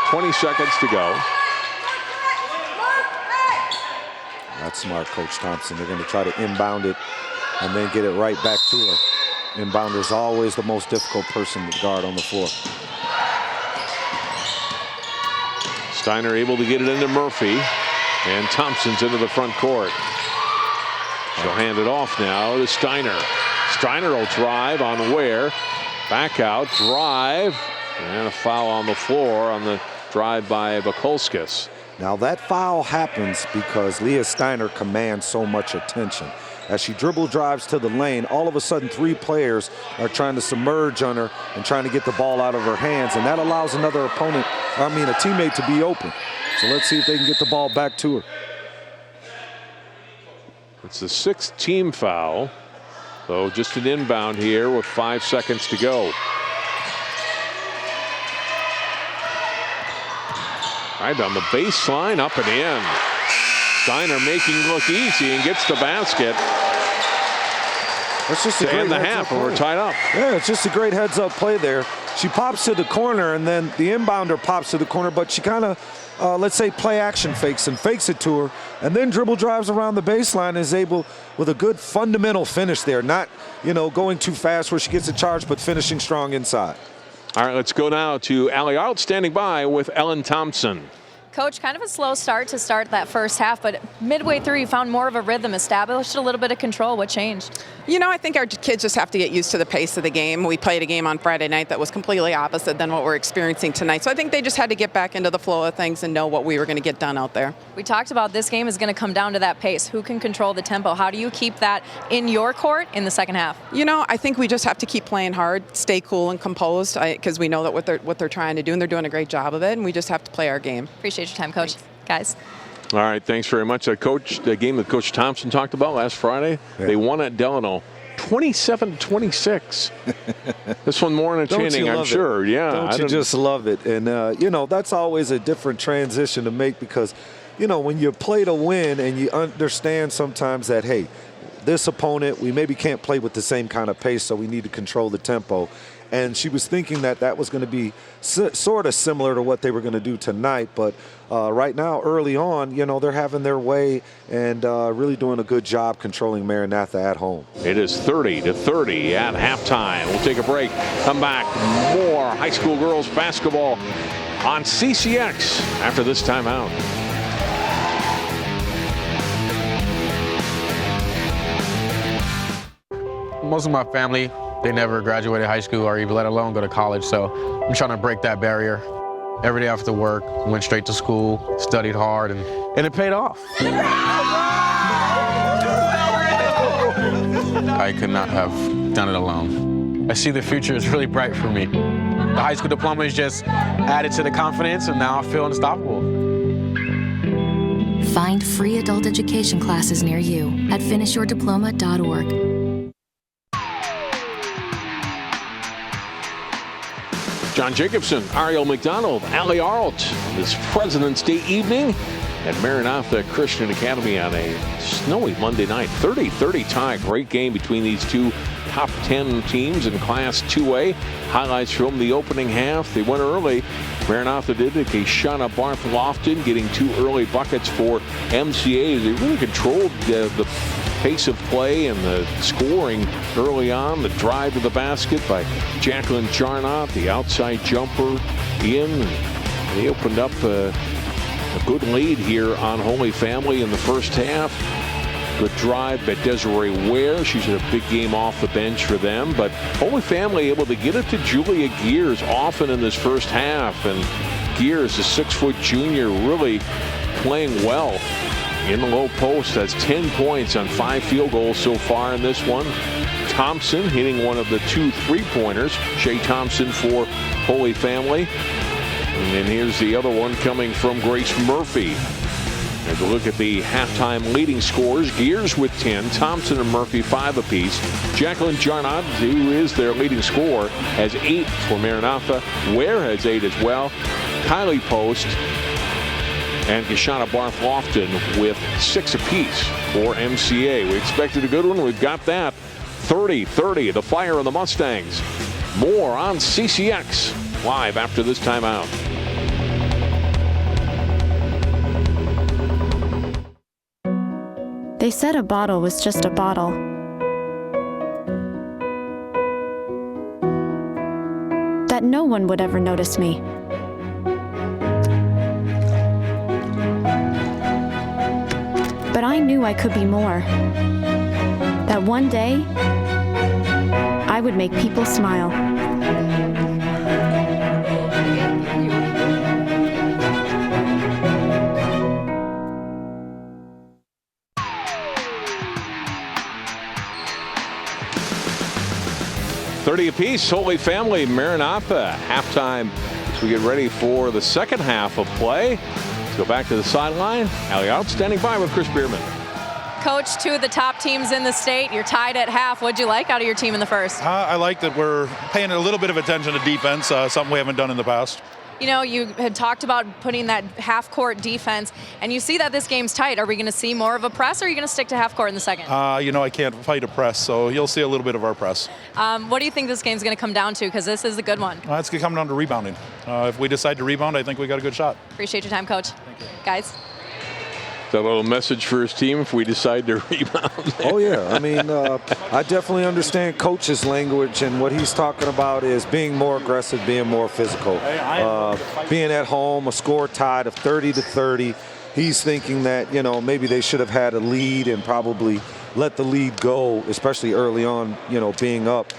20 seconds to go. That's smart, Coach Thompson. They're going to try to inbound it and then get it right back to her. Inbounder is always the most difficult person to guard on the floor. Steiner able to get it into Murphy. And Thompson's into the front court. She'll hand it off now to Steiner. Steiner will drive on Ware. Back out, drive. And a foul on the floor on the drive by Bakolskis. Now that foul happens because Leah Steiner commands so much attention. As she dribble drives to the lane, all of a sudden 3 players are trying to submerge on her and trying to get the ball out of her hands, and that allows another opponent, a teammate to be open. So let's see if they can get the ball back to her. It's the 6th team foul. So just an inbound here with 5 seconds to go. Right on the baseline, up and in. Steiner making it look easy and gets the basket. That's just a great half, and we're tied up. Yeah, it's just a great heads-up play there. She pops to the corner, and then the inbounder pops to the corner, but she kind of, let's say, play action fakes it to her, and then dribble drives around the baseline and is able, with a good fundamental finish there, not, going too fast where she gets a charge, but finishing strong inside. All right, let's go now to Allie Arlt standing by with Ellen Thompson. Coach, kind of a slow start to start that first half, but midway through you found more of a rhythm, established a little bit of control. What changed? I think our kids just have to get used to the pace of the game. We played a game on Friday night that was completely opposite than what we're experiencing tonight. So I think they just had to get back into the flow of things and know what we were going to get done out there. We talked about this game is going to come down to that pace. Who can control the tempo? How do you keep that in your court in the second half? I think we just have to keep playing hard, stay cool and composed, because we know that what they're trying to do, and they're doing a great job of it, and we just have to play our game. Appreciate your time, Coach. Thanks. Guys. All right, thanks very much. The game that Coach Thompson talked about last Friday, They won at Delano 27-26. This one more entertaining, I'm sure. Yeah. Don't you just love it? And, that's always a different transition to make because, when you play to win and you understand sometimes that, hey, this opponent, we maybe can't play with the same kind of pace, so we need to control the tempo. And she was thinking that that was going to be sort of similar to what they were going to do tonight. But right now, early on, you know, they're having their way and really doing a good job controlling Maranatha at home. It is 30-30 at halftime. We'll take a break. Come back. More high school girls basketball on CCX after this timeout. Most of my family, they never graduated high school or even let alone go to college, so I'm trying to break that barrier. Every day after work, went straight to school, studied hard, and it paid off. I could not have done it alone. I see the future is really bright for me. The high school diploma is just added to the confidence, and now I feel unstoppable. Find free adult education classes near you at finishyourdiploma.org. John Jacobson, Ariel McDonald, Allie Arlt. This President's Day evening at Maranatha Christian Academy on a snowy Monday night. 30-30 tie. Great game between these two top 10 teams in Class 2A. Highlights from the opening half. They went early. Maranatha did. Shae Barth Lofton getting 2 early buckets for MCA. They really controlled the pace of play and the scoring early on. The drive to the basket by Jacqueline Jarnot, the outside jumper in. They opened up a good lead here on Holy Family in the first half. Good drive by Desiree Ware. She's had a big game off the bench for them. But Holy Family able to get it to Julia Gears often in this first half. And Gears, a 6-foot junior, really playing well in the low post. Has 10 points on 5 field goals so far in this one. Thompson hitting one of the 2 3-pointers. Shae Thompson for Holy Family. And then here's the other one coming from Grace Murphy. As we look at the halftime leading scores, Gears with 10, Thompson and Murphy 5 apiece. Jacqueline Jarnot, who is their leading scorer, has 8 for Maranatha. Ware has 8 as well. Kylie Post and Shae Barth Lofton with 6 apiece for MCA. We expected a good one. We've got that. 30-30, the Fire and the Mustangs. More on CCX live after this timeout. They said a bottle was just a bottle. That no one would ever notice me. But I knew I could be more. That one day, I would make people smile. $30 apiece, Holy Family, Maranatha. Halftime as we get ready for the second half of play. Let's go back to the sideline. Allie Out standing by with Chris Bierman. Coach, 2 of the top teams in the state. You're tied at half. What'd you like out of your team in the first? I like that we're paying a little bit of attention to defense, something we haven't done in the past. You know, you had talked about putting that half-court defense, and you see that this game's tight. Are we going to see more of a press, or are you going to stick to half-court in the second? You know, I can't fight a press, so you'll see a little bit of our press. What do you think this game's going to come down to? Because this is a good one. It's going to come down to rebounding. If we decide to rebound, I think we got a good shot. Appreciate your time, Coach. Thank you. Guys? A little message for his team if we decide to rebound. Oh, yeah. I mean, I definitely understand Coach's language, and what he's talking about is being more aggressive, being more physical. Being at home, a score tied of 30-30. He's thinking that, you know, maybe they should have had a lead and probably let the lead go, especially early on, you know, being up.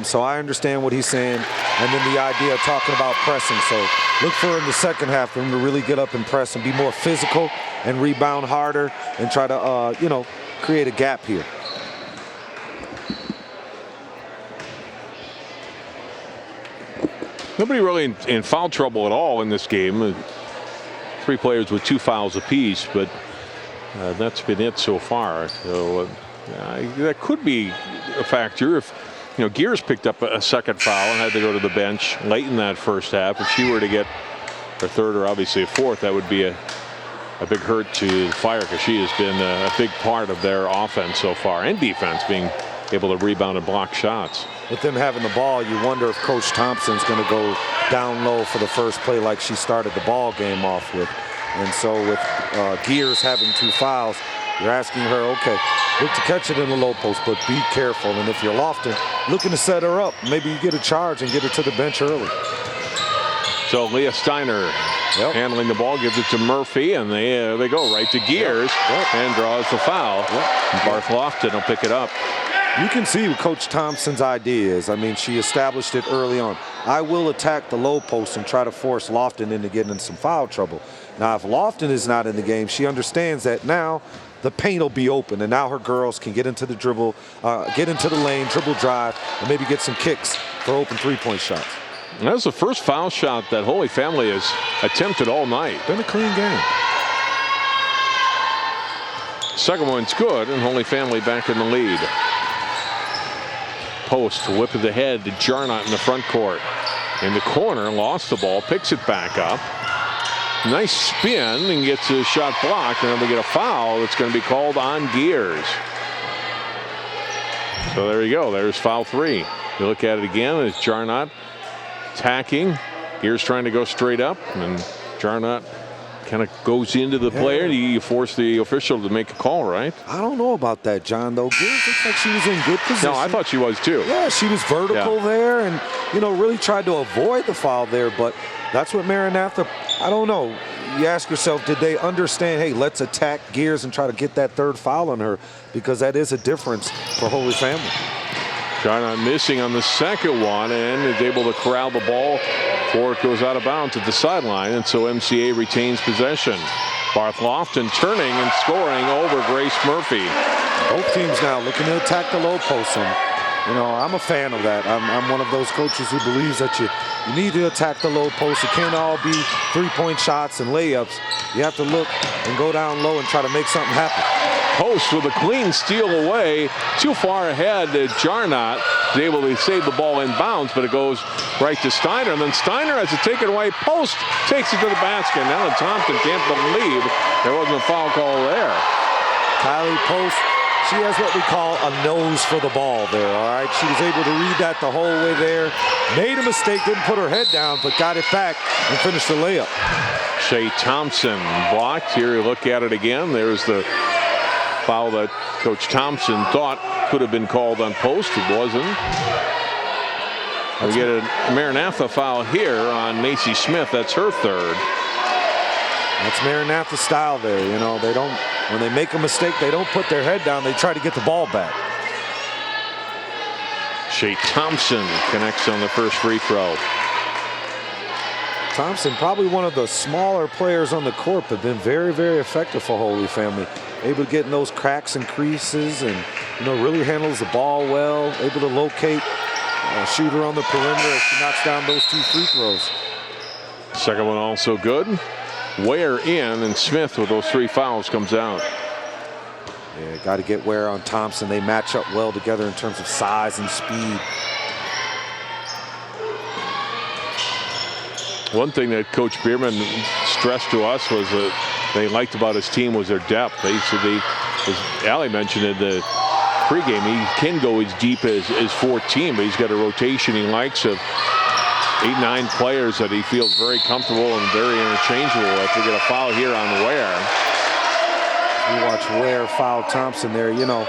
So I understand what he's saying. And then the idea of talking about pressing. So look for in the second half for him to really get up and press and be more physical and rebound harder and try to, you know, create a gap here. Nobody really in foul trouble at all in this game. 3 players with 2 fouls apiece, but that's been it so far. So that could be a factor if, you know, Gears picked up a second foul and had to go to the bench late in that first half. If she were to get her third or obviously a fourth, that would be a a big hurt to the Fire because she has been a big part of their offense so far and defense, being able to rebound and block shots. With them having the ball, you wonder if Coach Thompson's going to go down low for the first play like she started the ball game off with. And so with Gears having 2 fouls, you're asking her, okay, look to catch it in the low post, but be careful. And if you're Lofton, looking to set her up, maybe you get a charge and get her to the bench early. So Leah Steiner handling the ball, gives it to Murphy, and they go right to Gears and draws the foul. Barth Lofton will pick it up. You can see what Coach Thompson's idea is. I mean, she established it early on. I will attack the low post and try to force Lofton into getting in some foul trouble. Now, if Lofton is not in the game, she understands that now the paint will be open, and now her girls can get into the dribble, get into the lane, dribble drive, and maybe get some kicks for open three-point shots. And that was the first foul shot that Holy Family has attempted all night. Been a clean game. Second one's good, and Holy Family back in the lead. Post, whip of the head to Jarnot in the front court. In the corner, lost the ball, picks it back up. Nice spin and gets a shot blocked, and then we get a foul that's going to be called on Gears. So there you go. There's foul 3. You look at it again, it's Jarnot attacking. Gears trying to go straight up, and Jarnot kind of goes into the player. You force the official to make a call, right? I don't know about that, John, though. Gears looks like she was in good position. No, I thought she was too. Yeah, she was vertical there and, you know, really tried to avoid the foul there, but that's what Maranatha, I don't know. You ask yourself, did they understand, hey, let's attack Gears and try to get that 3rd foul on her, because that is a difference for Holy Family. Jarnot missing on the second one and is able to corral the ball before it goes out of bounds at the sideline, and so MCA retains possession. Barth Lofton turning and scoring over Grace Murphy. Both teams now looking to attack the low post, and you know, I'm a fan of that. I'm one of those coaches who believes that you need to attack the low post. It can't all be 3-point shots and layups. You have to look and go down low and try to make something happen. Post with a clean steal away, too far ahead. Jarnot is able to save the ball in bounds, but it goes right to Steiner, and then Steiner has to take it away. Post takes it to the basket. Now Thompson can't believe there wasn't a foul call there. Kylie Post, she has what we call a nose for the ball there, all right? She was able to read that the whole way there. Made a mistake, didn't put her head down, but got it back and finished the layup. Shae Thompson blocked. Here you look at it again. There's the foul that Coach Thompson thought could have been called on Post. It wasn't. We get a Maranatha foul here on Macy Smith. That's her 3rd. That's Maranatha style there. You know, they don't, when they make a mistake, they don't put their head down. They try to get the ball back. Shae Thompson connects on the first free throw. Thompson, probably one of the smaller players on the court, but been very, very effective for Holy Family. Able to get in those cracks and creases, and you know, really handles the ball well. Able to locate a shooter on the perimeter as she knocks down those 2 free throws. Second one also good. Ware in, and Smith with those 3 fouls comes out. Yeah, got to get Ware on Thompson. They match up well together in terms of size and speed. One thing that Coach Bierman stressed to us was that they liked about his team was their depth. As Allie mentioned in the pregame, he can go as deep as 14, but he's got a rotation he likes of 8-9 players that he feels very comfortable and very interchangeable with. We get a foul here on Ware. You watch Ware foul Thompson there. You know,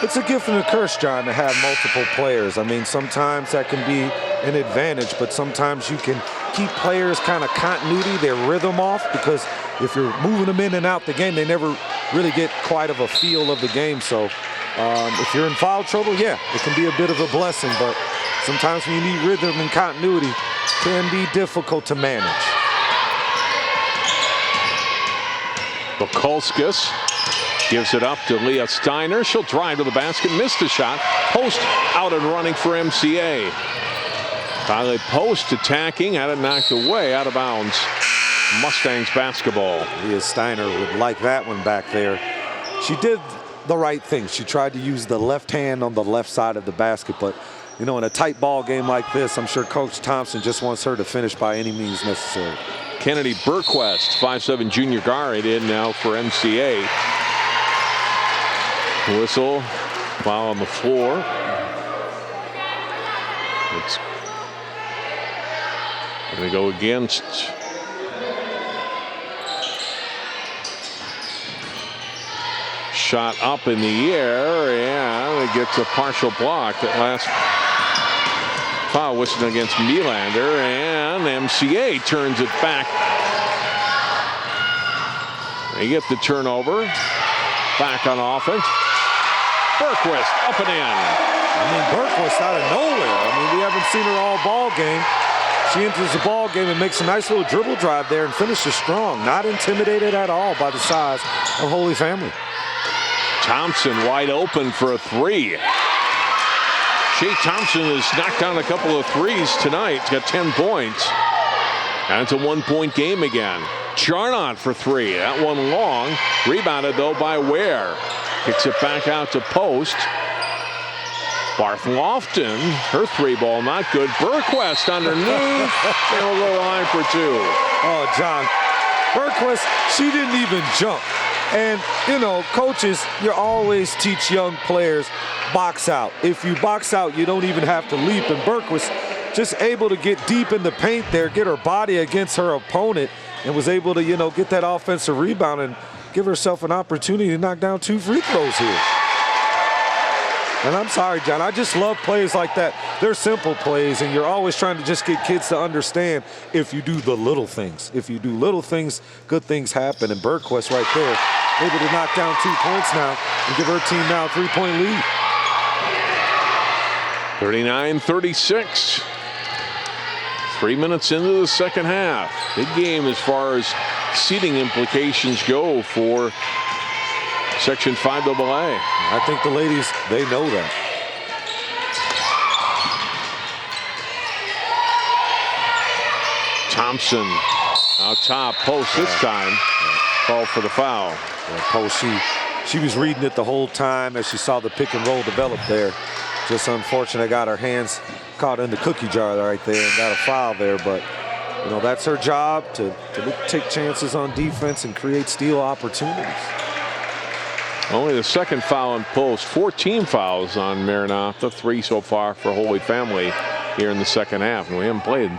it's a gift and a curse, John, to have multiple players. I mean, sometimes that can be an advantage, but sometimes you can keep players kind of continuity, their rhythm off, because if you're moving them in and out the game, they never really get quite of a feel of the game. So if you're in foul trouble, yeah, it can be a bit of a blessing, but sometimes when you need rhythm and continuity, it can be difficult to manage. Bukalskis gives it up to Leah Steiner. She'll drive to the basket, missed the shot. Post out and running for MCA. Kylie Post attacking, had it knocked away, out of bounds. Mustangs basketball. Leah Steiner would like that one back there. She did the right thing. She tried to use the left hand on the left side of the basket, but you know, in a tight ball game like this, I'm sure Coach Thompson just wants her to finish by any means necessary. Kennedy Burquest, 5'7" junior guard, in now for MCA. Whistle, foul on the floor. It's going to go against shot up in the air, and it gets a partial block. That last foul whistling against Melander, and MCA turns it back. They get the turnover. Back on offense. Burquest up and in. I mean, Burquest out of nowhere. I mean, we haven't seen her all ball game. She enters the ball game and makes a nice little dribble drive there and finishes strong. Not intimidated at all by the size of Holy Family. Thompson wide open for a three. Shae Thompson has knocked down a couple of threes tonight. He's got 10 points. And it's a 1-point game again. Charnot for three. That one long. Rebounded, though, by Ware. Kicks it back out to post. Barth Lofton, her three ball not good. Burquest underneath. And will go line for two. Oh, John. Burquest, she didn't even jump. And, you know, coaches, you always teach young players, box out. If you box out, you don't even have to leap. And Burquest just able to get deep in the paint there, get her body against her opponent, and was able to, you know, get that offensive rebound and give herself an opportunity to knock down 2 free throws here. And I'm sorry, John, I just love plays like that. They're simple plays, and you're always trying to just get kids to understand if you do the little things. If you do little things, good things happen. And Burquest right there, able to knock down 2 points now and give her team now a 3-point lead. 39-36. 3 minutes into the second half. Big game as far as seeding implications go for Section 5AA. I think the ladies, they know that. Thompson out top, post this time. Call for the foul. Yeah, post, she was reading it the whole time as she saw the pick and roll develop there. Just unfortunate, got her hands caught in the cookie jar right there and got a foul there. But, you know, that's her job to take chances on defense and create steal opportunities. Only the second foul in post. 14 fouls on Maranatha. 3 so far for Holy Family here in the second half. And we haven't played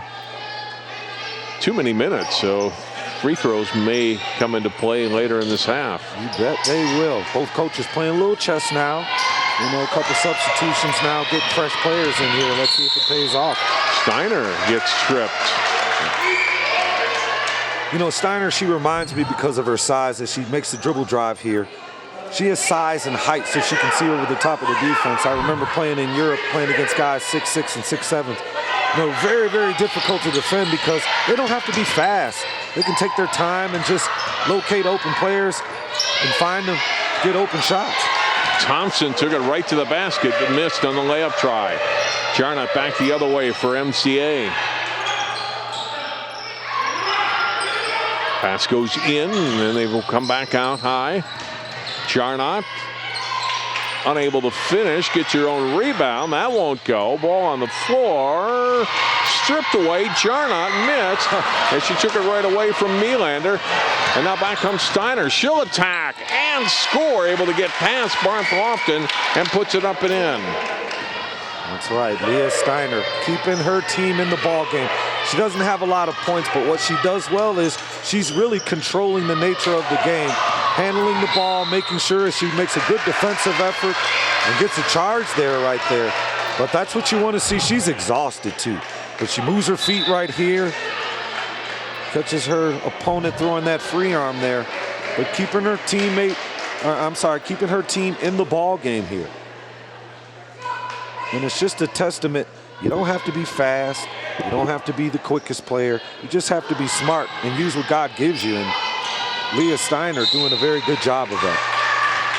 too many minutes, so free throws may come into play later in this half. You bet they will. Both coaches playing a little chess now. You know, a couple substitutions now, getting fresh players in here. Let's see if it pays off. Steiner gets tripped. You know, Steiner, she reminds me because of her size as she makes the dribble drive here. She has size and height so she can see over the top of the defense. I remember playing in Europe, playing against guys 6'6" and 6'7". You know, very, very difficult to defend because they don't have to be fast. They can take their time and just locate open players and find them, get open shots. Thompson took it right to the basket, but missed on the layup try. Jarnot back the other way for MCA. Pass goes in, and then they will come back out high. Jarnot unable to finish, get your own rebound. That won't go. Ball on the floor. Stripped away. Jarnot missed as she took it right away from Melander. And now back comes Steiner. She'll attack and score. Able to get past Barth Lofton and puts it up and in. That's right. Leah Steiner keeping her team in the ball game. She doesn't have a lot of points, but what she does well is she's really controlling the nature of the game. Handling the ball, making sure she makes a good defensive effort and gets a charge there right there. But that's what you want to see. She's exhausted too. But she moves her feet right here. Catches her opponent throwing that free arm there. But keeping her teammate, keeping her team in the ball game here. And it's just a testament. You don't have to be fast. You don't have to be the quickest player. You just have to be smart and use what God gives you. And Leah Steiner doing a very good job of that.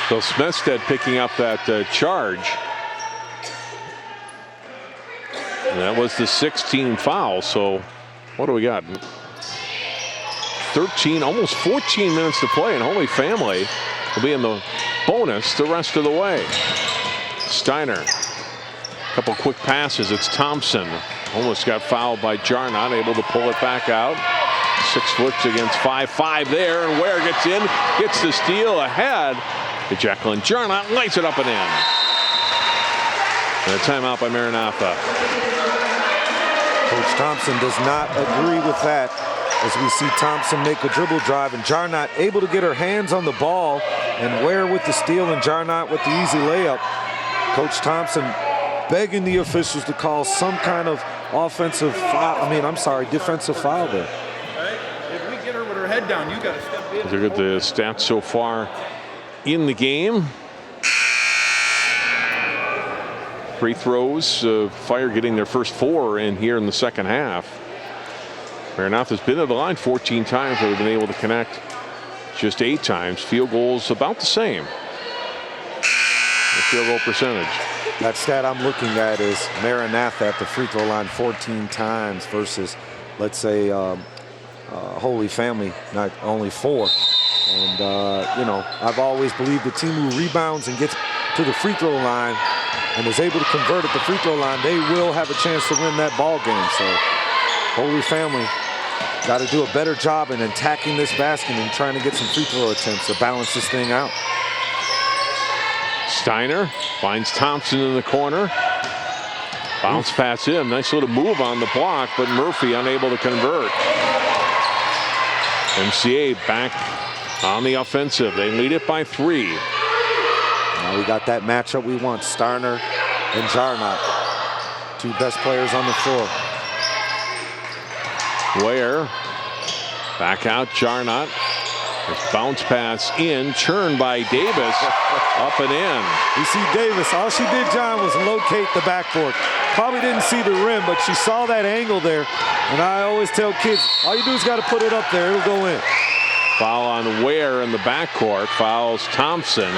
So Smithstead picking up that charge. And that was the 16th foul. So what do we got? 13, almost 14 minutes to play, and Holy Family will be in the bonus the rest of the way. Steiner. Couple quick passes. It's Thompson. Almost got fouled by Jarnot, able to pull it back out. 6 foot against 5'5" there, and Ware gets in, gets the steal ahead. Jacqueline Jarnot lights it up and in. And a timeout by Maranatha. Coach Thompson does not agree with that, as we see Thompson make a dribble drive and Jarnot able to get her hands on the ball, and Ware with the steal and Jarnot with the easy layup. Coach Thompson begging the officials to call some kind of defensive foul there. If we get her with her head down, you got to step in. Look at the stats so far in the game. Free throws, Fire getting their first 4 in here in the second half. Maranatha's been to the line 14 times, but they've been able to connect just 8 times. Field goals about the same. The field goal percentage. That stat I'm looking at is Maranatha at the free throw line 14 times versus, let's say, Holy Family, not only 4. And, I've always believed the team who rebounds and gets to the free throw line and is able to convert at the free throw line, they will have a chance to win that ball game. So Holy Family got to do a better job in attacking this basket and trying to get some free throw attempts to balance this thing out. Steiner finds Thompson in the corner. Bounce pass in. Nice little move on the block, but Murphy unable to convert. MCA back on the offensive. They lead it by 3. Now we got that matchup we want. Steiner and Jarnot, 2 best players on the floor. Ware back out. Jarnot. Bounce pass in, churned by Davis, up and in. You see Davis, all she did, John, was locate the backboard. Probably didn't see the rim, but she saw that angle there. And I always tell kids, all you do is got to put it up there, it'll go in. Foul on Ware in the backcourt, fouls Thompson.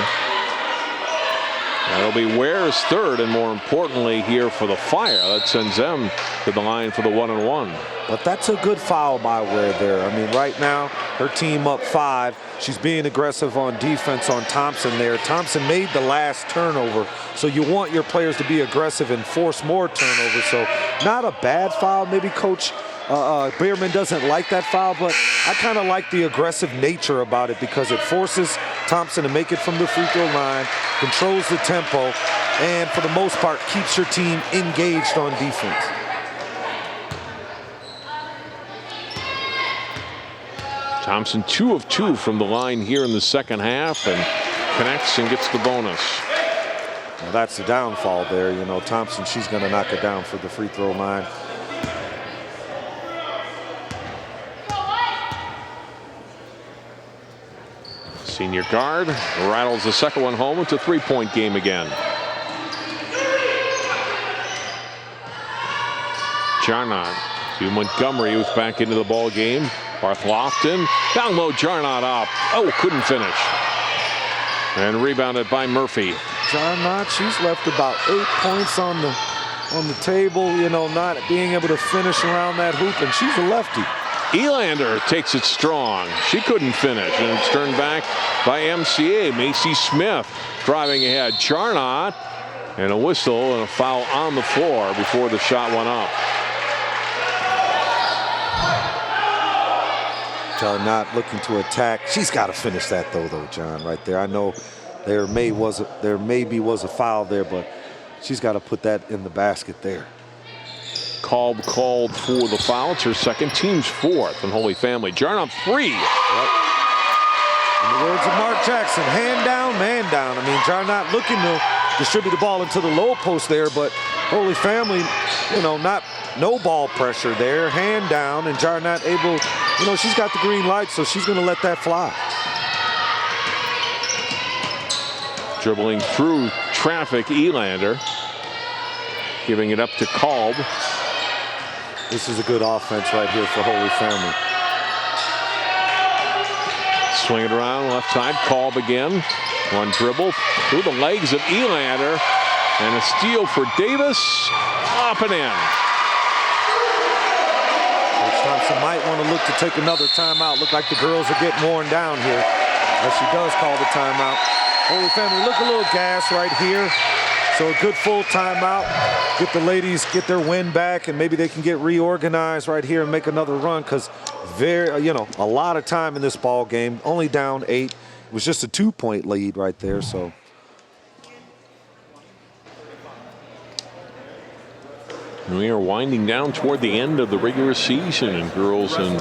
That'll be Ware's 3rd, and more importantly here for the Fire. That sends them to the line for the 1-and-1. But that's a good foul by Ware there. I mean, right now, her team up 5. She's being aggressive on defense on Thompson there. Thompson made the last turnover, so you want your players to be aggressive and force more turnovers. So not a bad foul. Maybe Coach Beerman doesn't like that foul, but I kind of like the aggressive nature about it because it forces Thompson to make it from the free throw line, controls the tempo, and for the most part keeps your team engaged on defense. Thompson 2 of 2 from the line here in the second half and connects and gets the bonus. Well, that's the downfall there. You know, Thompson, she's going to knock it down for the free throw line. Senior guard rattles the second one home. It's a 3-point game again. Jarnot to Montgomery, who's back into the ball game. Barth Lofton down low. Jarnot up. Oh, couldn't finish. And rebounded by Murphy. Jarnot, she's left about 8 points on the table. You know, not being able to finish around that hoop, and she's a lefty. Elander takes it strong. She couldn't finish, and it's turned back by MCA. Macy Smith driving ahead. Jarnot, and a whistle and a foul on the floor before the shot went up. Jarnot looking to attack. She's got to finish that though, John, right there. I know there maybe was a foul there, but she's got to put that in the basket there. Called for the foul. It's her second, team's 4th, and Holy Family. Jarnot 3. Yep. In the words of Mark Jackson, hand down, man down. I mean, Jarnot looking to distribute the ball into the low post there, but Holy Family, you know, no ball pressure there, hand down, and Jarnot able, you know, she's got the green light, so she's going to let that fly. Dribbling through traffic, Elander. Giving it up to Kolb. This is a good offense right here for Holy Family. Swing it around left side. Kolb again. One dribble through the legs of Elander. And a steal for Davis. Up and in. Coach Thompson might want to look to take another timeout. Look like the girls are getting worn down here as she does call the timeout. Holy Family look a little gas right here. So a good full timeout, get the ladies, get their win back, and maybe they can get reorganized right here and make another run, because a lot of time in this ball game, only down 8. It was just a 2-point lead right there, so. We are winding down toward the end of the regular season in girls and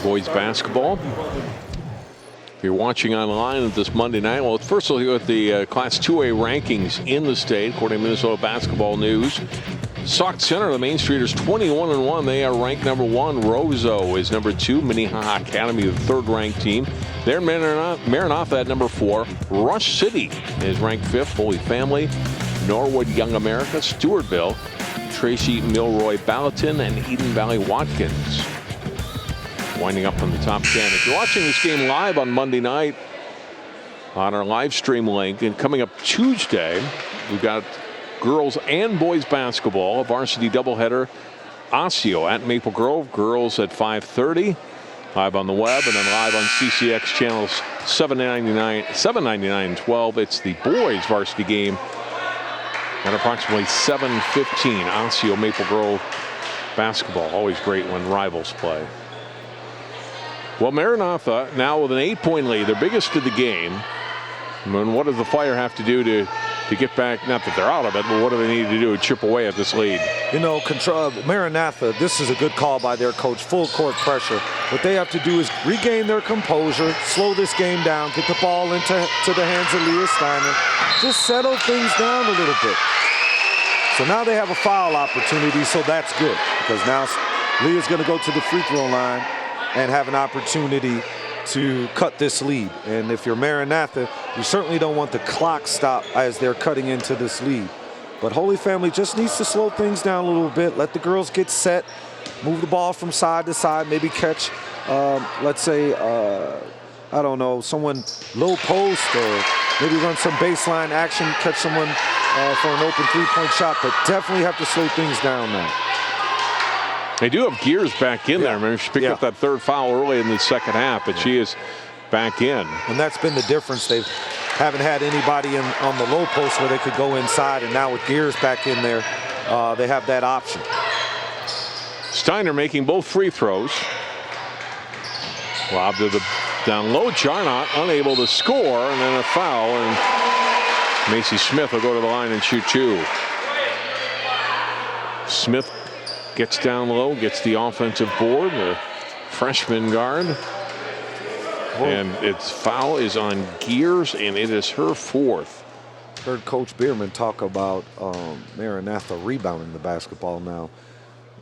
boys basketball. If you're watching online at this Monday night, well, first we'll look at the Class 2A rankings in the state, according to Minnesota Basketball News. Sauk Center, the Main Streeters, 21-1. They are ranked number 1. Roseau is number 2. Minnehaha Academy, the third-ranked team. They're Maranatha at number 4. Rush City is ranked 5th. Holy Family, Norwood Young America, Stewartville, Tracy Milroy Ballatin, and Eden Valley Watkins. Winding up from the top 10. If you're watching this game live on Monday night on our live stream link, and coming up Tuesday, we've got girls and boys basketball, a varsity doubleheader. Osseo at Maple Grove, girls at 5:30, live on the web, and then live on CCX channels 799 and 12. It's the boys varsity game at approximately 7:15. Osseo Maple Grove basketball, always great when rivals play. Well, Maranatha now with an 8-point lead, their biggest of the game. And what does the Fire have to do to get back? Not that they're out of it, but what do they need to do to chip away at this lead? Maranatha, this is a good call by their coach, full court pressure. What they have to do is regain their composure, slow this game down, get the ball into the hands of Leah Steiner, just settle things down a little bit. So now they have a foul opportunity, so that's good, because now Leah's going to go to the free throw line and have an opportunity to cut this lead. And if you're Maranatha, you certainly don't want the clock stop as they're cutting into this lead. But Holy Family just needs to slow things down a little bit, let the girls get set, move the ball from side to side, maybe catch, let's say, I don't know, someone low post, or maybe run some baseline action, catch someone for an open three-point shot, but definitely have to slow things down now. They do have Gears back in there. Remember, she picked up that third foul early in the second half, but she is back in. And that's been the difference. They haven't had anybody on the low post where they could go inside, and now with Gears back in there, they have that option. Steiner making both free throws. Lob to the down low. Jarnot unable to score, and then a foul, and Macy Smith will go to the line and shoot 2. Smith gets down low, gets the offensive board, the freshman guard. Whoa. And its foul is on Gears, and it is her 4th. Heard Coach Bierman talk about Maranatha rebounding the basketball now.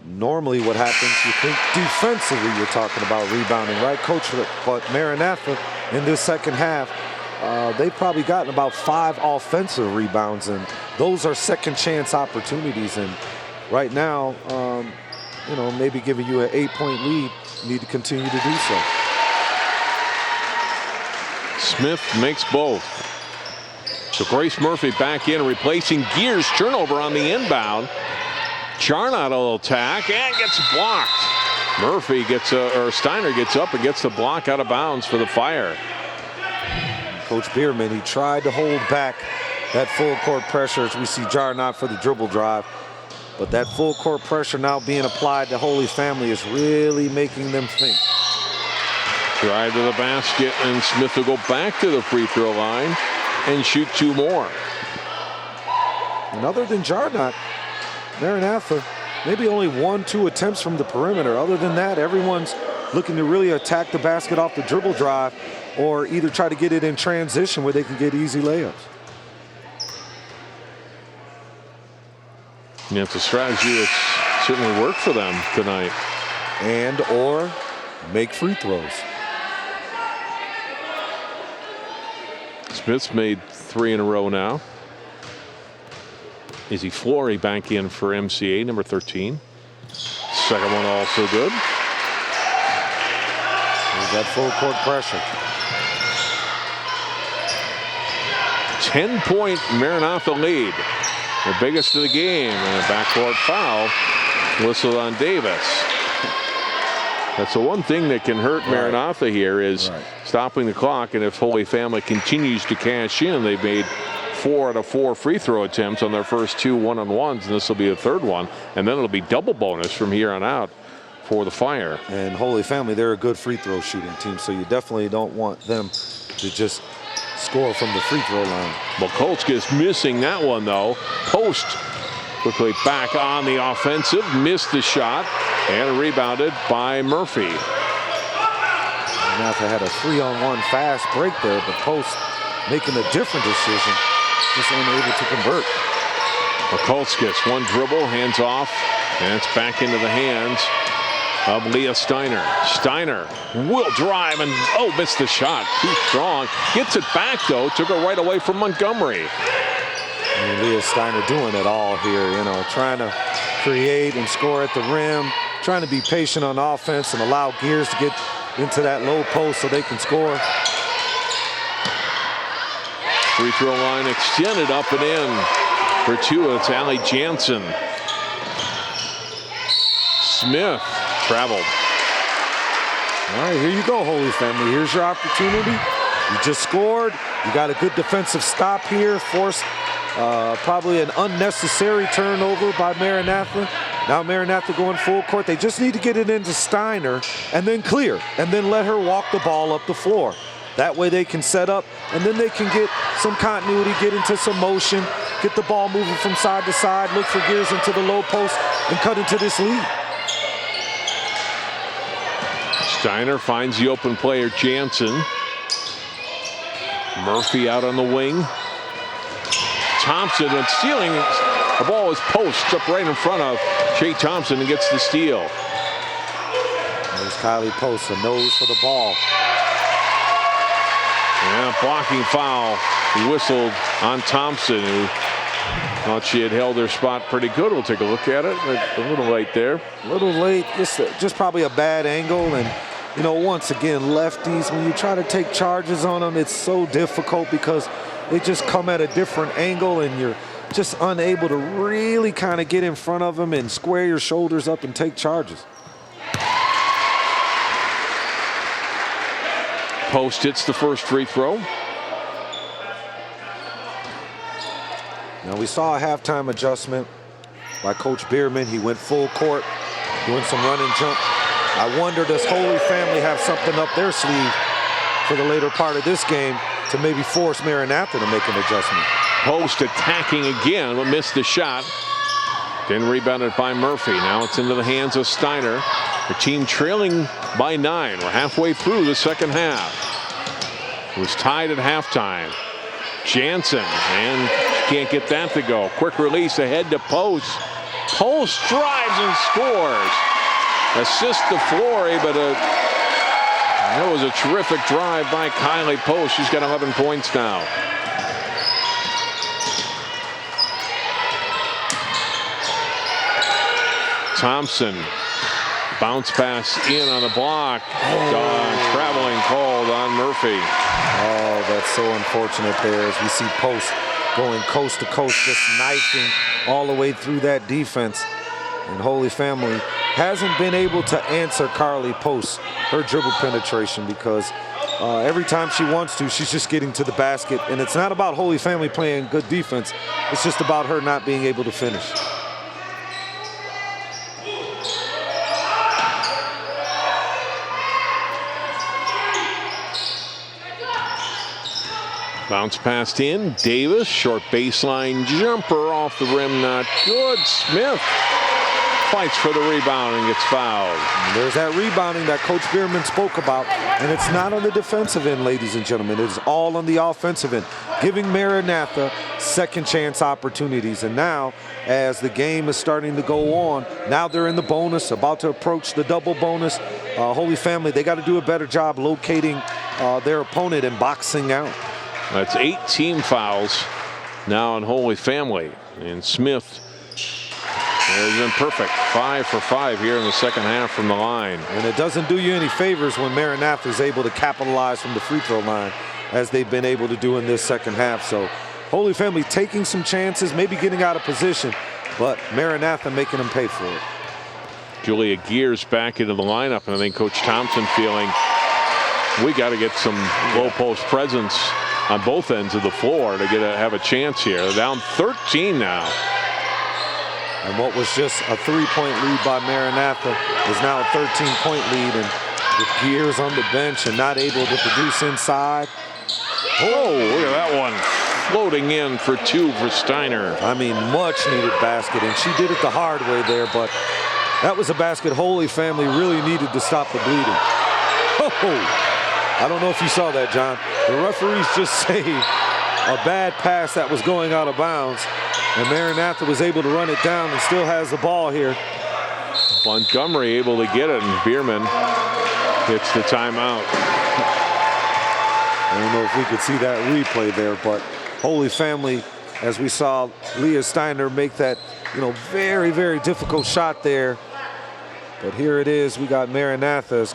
Normally what happens, you think defensively you're talking about rebounding, right, Coach? But Maranatha in this second half, they've probably gotten about 5 offensive rebounds, and those are second chance opportunities. And right now, maybe giving you an 8-point lead, you need to continue to do so. Smith makes both. So Grace Murphy back in, replacing Gears. Turnover on the inbound. Jarnot a little attack and gets blocked. Murphy gets Steiner gets up and gets the block out of bounds for the Fire. Coach Bierman, he tried to hold back that full court pressure as we see Jarnot for the dribble drive. But that full court pressure now being applied to Holy Family is really making them think. Drive to the basket, and Smith will go back to the free throw line and shoot 2 more. And other than Jarnot, Maranatha, maybe only 1-2 attempts from the perimeter. Other than that, everyone's looking to really attack the basket off the dribble drive, or either try to get it in transition where they can get easy layups. Yeah, it's a strategy that's certainly worked for them tonight. And or make free throws. Smith's made 3 in a row now. Izzy Flory back in for MCA, number 13. Second one also good. There's that full court pressure. 10-point Maranatha lead. The biggest of the game, and a backcourt foul whistled on Davis. That's the one thing that can hurt Maranatha here is stopping the clock, and if Holy Family continues to cash in, they've made 4 out of 4 free throw attempts on their first 2 one-on-ones, and this will be a third one. And then it'll be double bonus from here on out for the Fire. And Holy Family, they're a good free throw shooting team, so you definitely don't want them to just score from the free throw line. Mikulska's missing that one, though. Post quickly back on the offensive, missed the shot, and rebounded by Murphy. Maranatha had a 3-on-1 fast break there, but Post making a different decision, just unable to convert. Mikulskis, one dribble, hands off, and it's back into the hands of Leah Steiner. Steiner will drive and, missed the shot. Too strong. Gets it back, though. Took it right away from Montgomery. And Leah Steiner doing it all here, trying to create and score at the rim, trying to be patient on offense and allow Gears to get into that low post so they can score. Free throw line extended up and in for 2. It's Allie Jansen. Smith traveled. All right, here you go, Holy Family. Here's your opportunity. You just scored. You got a good defensive stop here. Forced probably an unnecessary turnover by Maranatha. Now Maranatha going full court. They just need to get it into Steiner and then clear, and then let her walk the ball up the floor. That way they can set up, and then they can get some continuity, get into some motion, get the ball moving from side to side, look for Gears into the low post, and cut into this lead. Steiner finds the open player, Jansen. Murphy out on the wing. Thompson, and stealing the ball is post up right in front of Shae Thompson, and gets the steal. There's Kylie Post, a nose for the ball. And a blocking foul whistled on Thompson, who thought she had held her spot pretty good. We'll take a look at it. A little late there. A little late, just probably a bad angle. And, once again, lefties, when you try to take charges on them, it's so difficult because they just come at a different angle and you're just unable to really kind of get in front of them and square your shoulders up and take charges. Post hits the first free throw. Now we saw a halftime adjustment by Coach Bierman. He went full court, doing some run and jump. I wonder, does Holy Family have something up their sleeve for the later part of this game to maybe force Maranatha to make an adjustment? Post attacking again, but missed the shot. Then rebounded by Murphy. Now it's into the hands of Steiner. The team trailing by 9. We're halfway through the second half. It was tied at halftime. Jansen, and can't get that to go. Quick release ahead to Post. Post drives and scores. Assist to Flory, but that was a terrific drive by Kylie Post. She's got 11 points now. Thompson, bounce pass in on the block. Traveling called on Murphy. Oh, that's so unfortunate there as we see Post going coast to coast, just knifing all the way through that defense. And Holy Family hasn't been able to answer Carly Post, her dribble penetration, because every time she wants to, she's just getting to the basket. And it's not about Holy Family playing good defense. It's just about her not being able to finish. Bounce passed in. Davis, short baseline jumper off the rim, not good. Smith fights for the rebound and gets fouled. And there's that rebounding that Coach Bierman spoke about, and it's not on the defensive end, ladies and gentlemen. It's all on the offensive end, giving Maranatha second chance opportunities. And now, as the game is starting to go on, now they're in the bonus, about to approach the double bonus. Holy Family, they got to do a better job locating their opponent and boxing out. That's 8 team fouls now on Holy Family. And Smith has been perfect. 5 for 5 here in the second half from the line. And it doesn't do you any favors when Maranatha is able to capitalize from the free throw line as they've been able to do in this second half. So Holy Family taking some chances, maybe getting out of position, but Maranatha making them pay for it. Julia Gears back into the lineup, and I think Coach Thompson feeling we got to get some low post presence on both ends of the floor to have a chance here. They're down 13 now. And what was just a 3-point lead by Maranatha is now a 13-point lead, and with Gears on the bench and not able to produce inside. Oh, look at that one. Floating in for 2 for Steiner. I mean, much needed basket, and she did it the hard way there, but that was a basket Holy Family really needed to stop the bleeding. Oh, I don't know if you saw that, John. The referees just saved a bad pass that was going out of bounds, and Maranatha was able to run it down and still has the ball here. Montgomery able to get it, and Bierman hits the timeout. I don't know if we could see that replay there, but Holy Family, as we saw Leah Steiner make that, very, very difficult shot there. But here it is. We got Maranatha.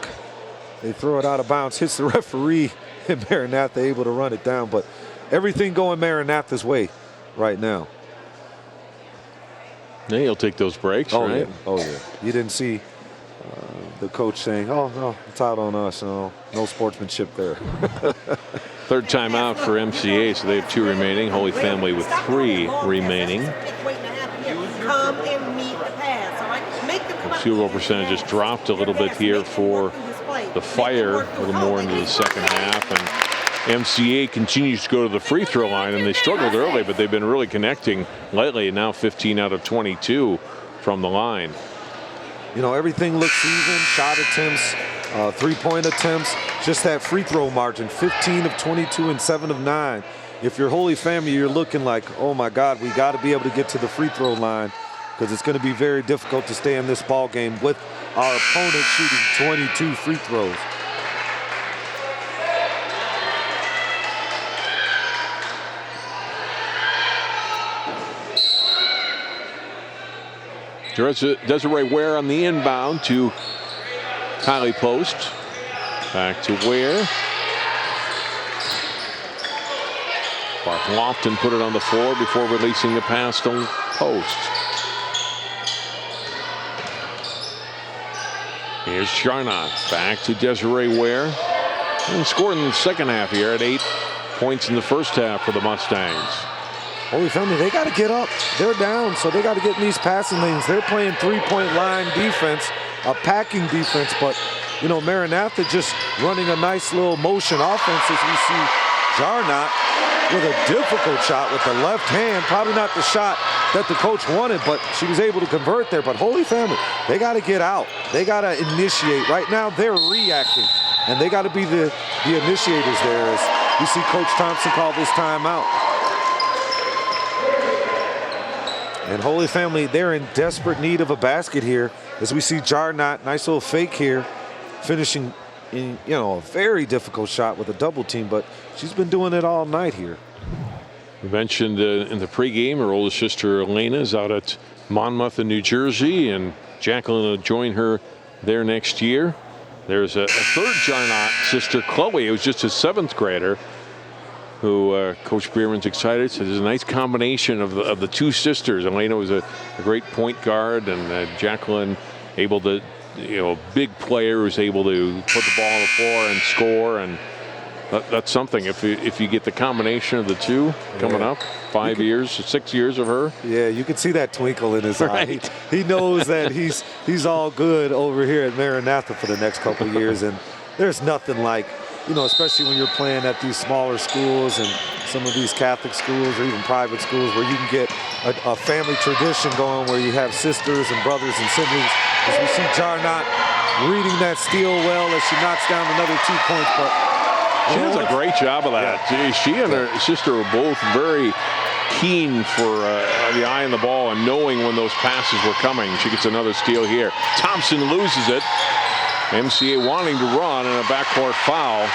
They throw it out of bounds, hits the referee, and Maranatha able to run it down. But everything going Maranatha's way right now. Yeah, he'll take those breaks, oh, right? Yeah. Oh, yeah. You didn't see the coach saying, oh, no, it's out on us. No sportsmanship there. Third timeout for MCA, so they have 2 remaining. Holy Family with 3 remaining. Field goal percentage just dropped a little bit here for the Fire, a little more into the second half. And MCA continues to go to the free throw line, and they struggled early, but they've been really connecting lately. Now 15 out of 22 from the line. Everything looks even. Shot attempts, 3-point attempts, just that free throw margin, 15 of 22 and 7 of 9. If you're Holy Family, you're looking like, oh my God, we got to be able to get to the free throw line, because it's going to be very difficult to stay in this ball game with our opponent shooting 22 free throws. Desiree Ware on the inbound to Kylie Post. Back to Ware. Clark Lofton put it on the floor before releasing the pass to Post. Here's Charnot. Back to Desiree Ware. And scored in the second half here at 8 points in the first half for the Mustangs. Holy Family, they got to get up. They're down, so they got to get in these passing lanes. They're playing 3-point line defense, a packing defense, but, Maranatha just running a nice little motion offense as we see Jarnot with a difficult shot with the left hand. Probably not the shot that the coach wanted, but she was able to convert there. But Holy Family, they got to get out. They got to initiate. Right now, they're reacting, and they got to be the initiators there as we see Coach Thompson call this timeout. And Holy Family, they're in desperate need of a basket here as we see Jarnot, nice little fake here, finishing in, a very difficult shot with a double team, but she's been doing it all night here. We mentioned in the pregame, her oldest sister Elena is out at Monmouth in New Jersey, and Jacqueline will join her there next year. There's a third Jarnot sister, Chloe, who's just a 7th grader, who Coach Bierman's excited. So there's a nice combination of the 2 sisters. Elena was a great point guard, and Jacqueline able to, big player who's able to put the ball on the floor and score, and that's something. If you get the combination of the 2 coming up, 6 years of her. Yeah, you can see that twinkle in his right. eye. He knows that he's all good over here at Maranatha for the next couple years, and there's nothing like, especially when you're playing at these smaller schools and some of these Catholic schools or even private schools where you can get a family tradition going where you have sisters and brothers and siblings. As we see Jarnot reading that steal well as she knocks down another 2 points. But she does a great job of that. Yeah. She and her sister are both very keen for the eye on the ball and knowing when those passes were coming. She gets another steal here. Thompson loses it. MCA wanting to run and a backcourt foul.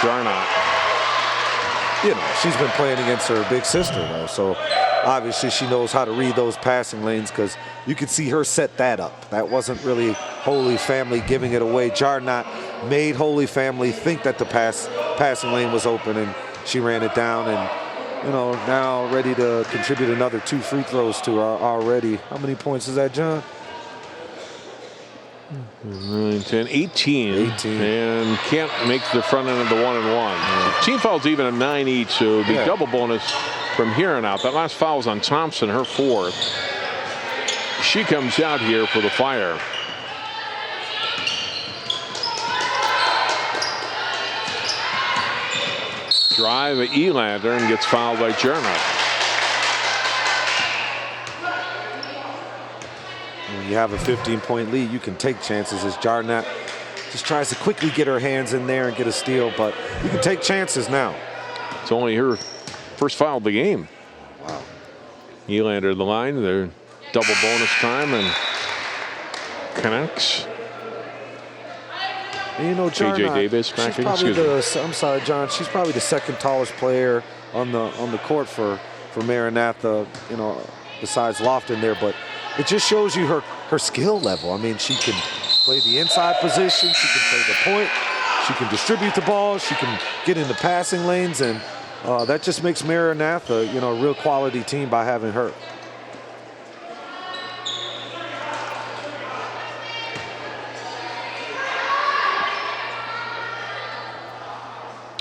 Jarnot. She's been playing against her big sister, though, so obviously she knows how to read those passing lanes, because you could see her set that up. That wasn't really Holy Family giving it away. Jarnot made Holy Family think that the passing lane was open, and she ran it down, and now ready to contribute another 2 free throws to already. How many points is that, John? 9, 10, 18. And can't make the front end of the 1-and-1. Team fouls even at 9 each, so it'll be double bonus from here on out. That last foul was on Thompson, her 4th. She comes out here for the Fire. Drive at Elander and gets fouled by Jarnot. When you have a 15-point lead, you can take chances as Jarnot just tries to quickly get her hands in there and get a steal, but you can take chances now. It's only her first foul of the game. Wow. Elander the line, they're double bonus time and connects. And you know, Jarnot, J.J. Davis back in. I'm sorry, John. She's probably the second tallest player on the court for Maranatha. You know, besides Lofton there, but it just shows you her skill level. I mean, she can play the inside position. She can play the point. She can distribute the ball. She can get in the passing lanes, and that just makes Maranatha, you know, a real quality team by having her.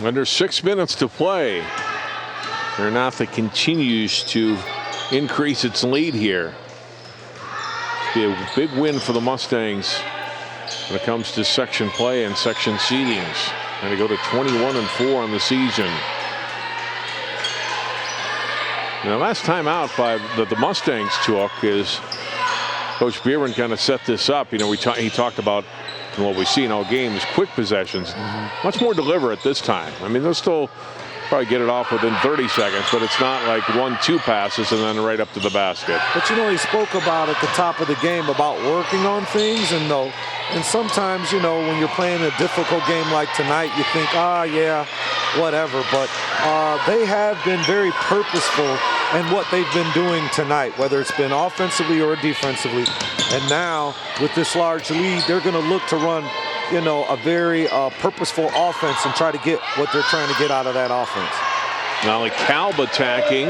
Under 6 minutes to play. Maranatha continues to increase its lead here. Be a big win for the Mustangs when it comes to section play and section seedings. And to go to 21-4 on the season. Now, last time out that the Mustangs took is Coach Bierman kind of set this up. You know, he talked about what we see in all games, quick possessions, much more deliberate this time. I mean, they'll still probably get it off within 30 seconds, but it's not like 1-2 passes and then right up to the basket. But you know, he spoke about at the top of the game about working on things, and sometimes, you know, when you're playing a difficult game like tonight, you think, yeah, whatever. But they have been very purposeful in what they've been doing tonight, whether it's been offensively or defensively. And now, with this large lead, they're going to look to run, you know, a very purposeful offense and try to get what they're trying to get out of that offense. Now, Kalb attacking.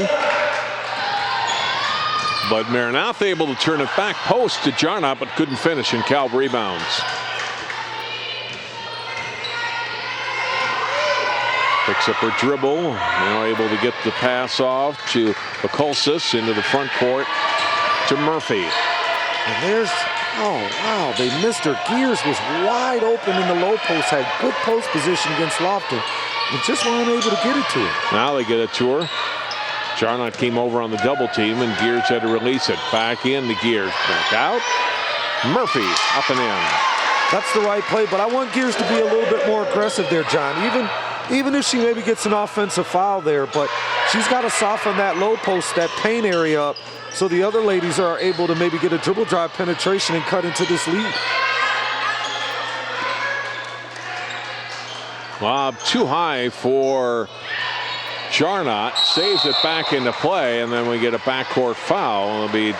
But Maranatha able to turn it back post to Jarnot, but couldn't finish, and Kalb rebounds. Picks up her dribble, now able to get the pass off to Bukulsis into the front court to Murphy. And there's, oh wow, they missed her. Gears was wide open in the low post, had good post position against Lofton, and just weren't able to get it to her. Now they get it to her. Jarnot came over on the double team, and Gears had to release it. Back in to Gears, back out. Murphy up and in. That's the right play, but I want Gears to be a little bit more aggressive there, John. Even if she maybe gets an offensive foul there, but she's got to soften that low post, that paint area up, so the other ladies are able to maybe get a dribble drive penetration and cut into this lead. Lob too high for Jarnot, saves it back into play, and then we get a backcourt foul. It'll be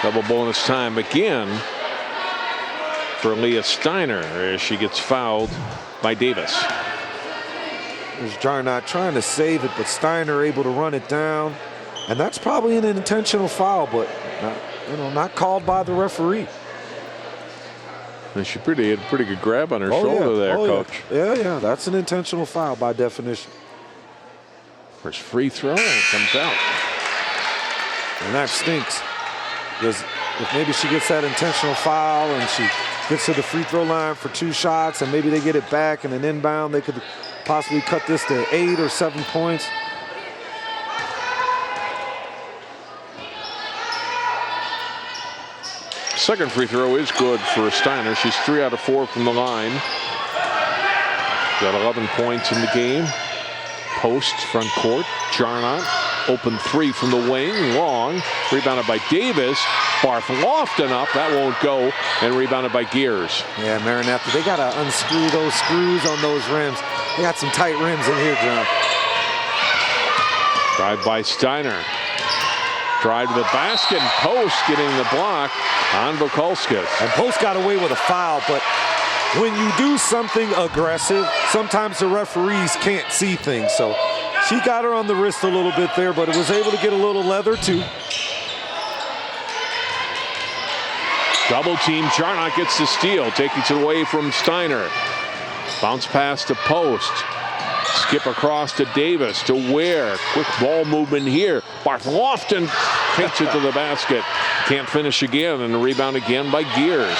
double bonus time again for Leah Steiner as she gets fouled by Davis. There's Jarnot trying to save it, but Steiner able to run it down. And that's probably an intentional foul, but not called by the referee. And she had a pretty good grab on her shoulder there, Coach. Yeah, that's an intentional foul by definition. First free throw, and it comes out. And that stinks. Because if maybe she gets that intentional foul and she gets to the free throw line for 2 shots and maybe they get it back and an inbound, they could possibly cut this to 8 or 7 points. Second free throw is good for Steiner. She's 3 out of 4 from the line. Got 11 points in the game. Post, front court. Jarnot, open 3 from the wing. Long. Rebounded by Davis. Barth Lofton up. That won't go. And rebounded by Gears. Yeah, Maranatha, they got to unscrew those screws on those rims. They got some tight rims in here, John. Drive by Steiner. Drive to the basket, and Post getting the block on Bukulskis. And Post got away with a foul, but when you do something aggressive, sometimes the referees can't see things. So she got her on the wrist a little bit there, but it was able to get a little leather too. Double team. Jarnock gets the steal, taking it away from Steiner. Bounce pass to Post. Skip across to Davis, to Ware. Quick ball movement here. Bartholofton takes it to the basket. Can't finish again, and the rebound again by Gears.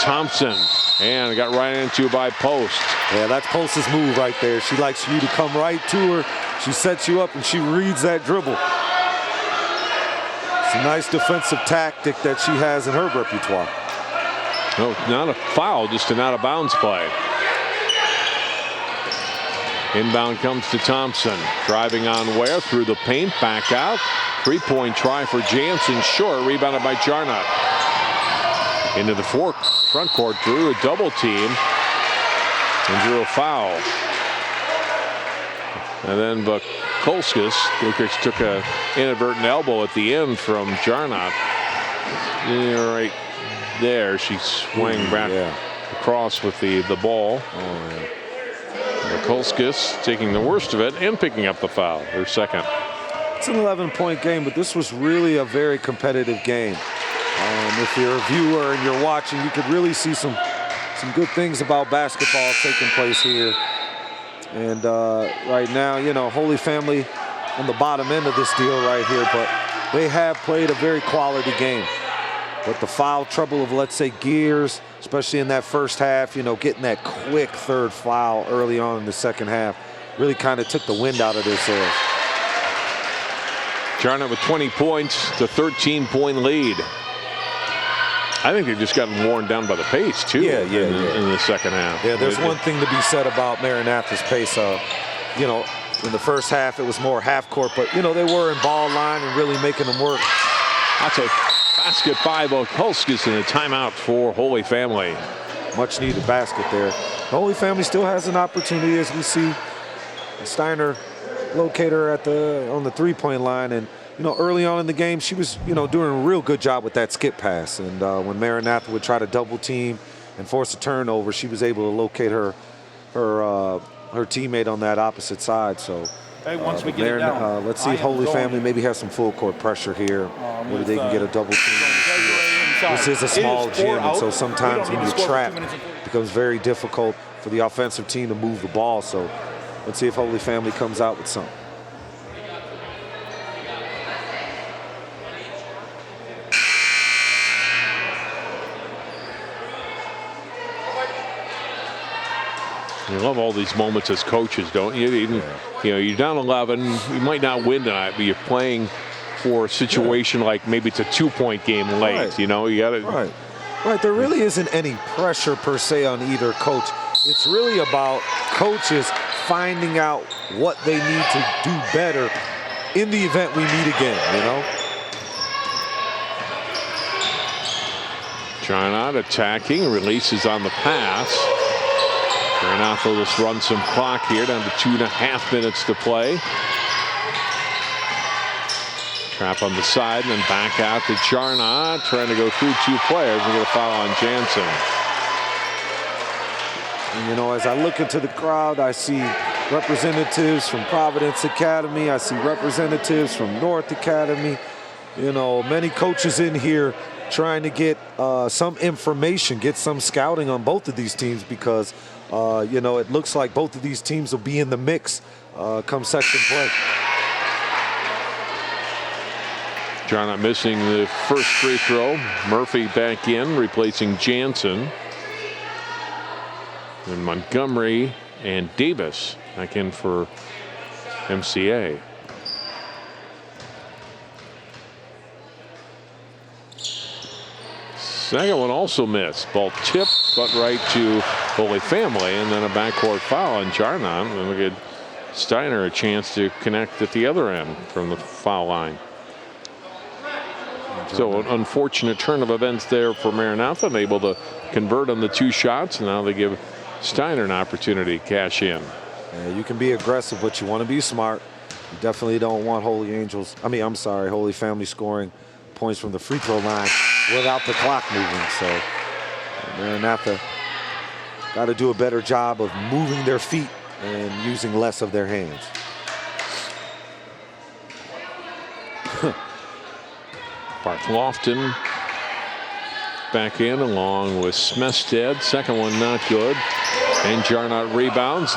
Thompson, and it got right into by Post. Yeah, that's Post's move right there. She likes you to come right to her. She sets you up, and she reads that dribble. It's a nice defensive tactic that she has in her repertoire. No, not a foul, just an out-of-bounds play. Inbound comes to Thompson. Driving on Ware through the paint, back out. Three-point try for Jansen, short, rebounded by Jarnock. Into the front court, drew a double team and drew a foul. And then Bukolskis, Lukic took an inadvertent elbow at the end from Jarnock. Yeah, right there, she swung back across with the ball. Oh, yeah. Bukolskis taking the worst of it and picking up the foul, her second. It's an 11-point game, but this was really a very competitive game. If you're a viewer and you're watching, you could really see some good things about basketball taking place here. And right now, you know, Holy Family on the bottom end of this deal right here, but they have played a very quality game. But the foul trouble of, let's say, Gears, especially in that first half, you know, getting that quick third foul early on in the second half, really kind of took the wind out of their sails. Jarnock with 20 points, the 13-point lead. I think they've just gotten worn down by the pace, too, in the second half. Yeah, there's one thing to be said about Maranatha's pace. You know, in the first half, it was more half court, but, you know, they were in ball line and really making them work. That's a basket by Bukolskis and a timeout for Holy Family. Much needed basket there. Holy Family still has an opportunity, as we see Steiner locate her on the three-point line. And, you know, early on in the game, she was, you know, doing a real good job with that skip pass. And when Maranatha would try to double team and force a turnover, she was able to locate her teammate on that opposite side. So Hey, once we get it down, let's see if Holy Family maybe has some full court pressure here. Maybe they can get a double team. This is a small gym, and so sometimes when you're trapped, it becomes very difficult for the offensive team to move the ball. So let's see if Holy Family comes out with something. You love all these moments as coaches, don't you? Even, you know, you're down 11, you might not win tonight, but you're playing for a situation like maybe it's a 2-point game late. Right. You know, you got to. Right. There really isn't any pressure per se on either coach. It's really about coaches finding out what they need to do better in the event we meet again, you know? Jarnock attacking, releases on the pass. Maranatha will just run some clock here, down to 2.5 minutes to play. Trap on the side and then back out to Jarnock, trying to go through two players and get a foul on Jansen. And, you know, as I look into the crowd, I see representatives from Providence Academy. I see representatives from North Academy. You know, many coaches in here trying to get some information, get some scouting on both of these teams because, you know, it looks like both of these teams will be in the mix come section play. Jarnock missing the first free throw. Murphy back in, replacing Jansen. And Montgomery and Davis back in for MCA. Second one also missed. Ball tipped, but right to Holy Family, and then a backcourt foul on Jarnock. And we get Steiner a chance to connect at the other end from the foul line. So an unfortunate turn of events there for Maranatha, able to convert on the two shots, and now they give Steiner an opportunity to cash in. Yeah, you can be aggressive, but you want to be smart. You definitely don't want Holy Family scoring points from the free throw line without the clock moving. So Maranatha got to do a better job of moving their feet and using less of their hands. Bartholofton back in along with Smestead. Second one not good. And Jarnot rebounds.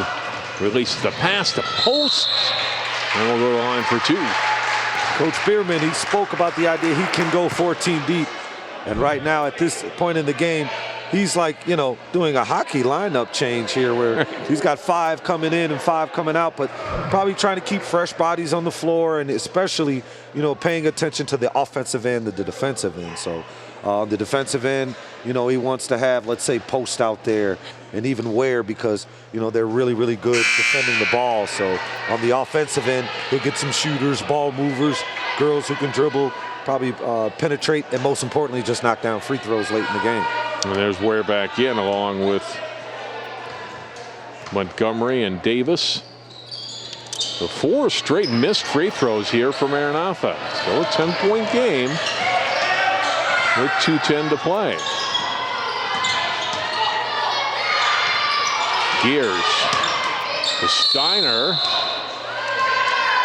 Releases the pass to post. And we'll go to the line for 2. Coach Bierman, he spoke about the idea he can go 14 deep. And right now at this point in the game, he's like, you know, doing a hockey lineup change here where he's got 5 coming in and 5 coming out, but probably trying to keep fresh bodies on the floor and especially, you know, paying attention to the offensive end and the defensive end. So the defensive end, you know, he wants to have, let's say, post out there and even Ware because, you know, they're really, really good defending the ball. So on the offensive end, he'll get some shooters, ball movers, girls who can dribble, probably penetrate, and most importantly, just knock down free throws late in the game. And there's Ware back in along with Montgomery and Davis. The 4 straight missed free throws here for Maranatha. Still a 10-point game with 2:10 to play. Gears to Steiner.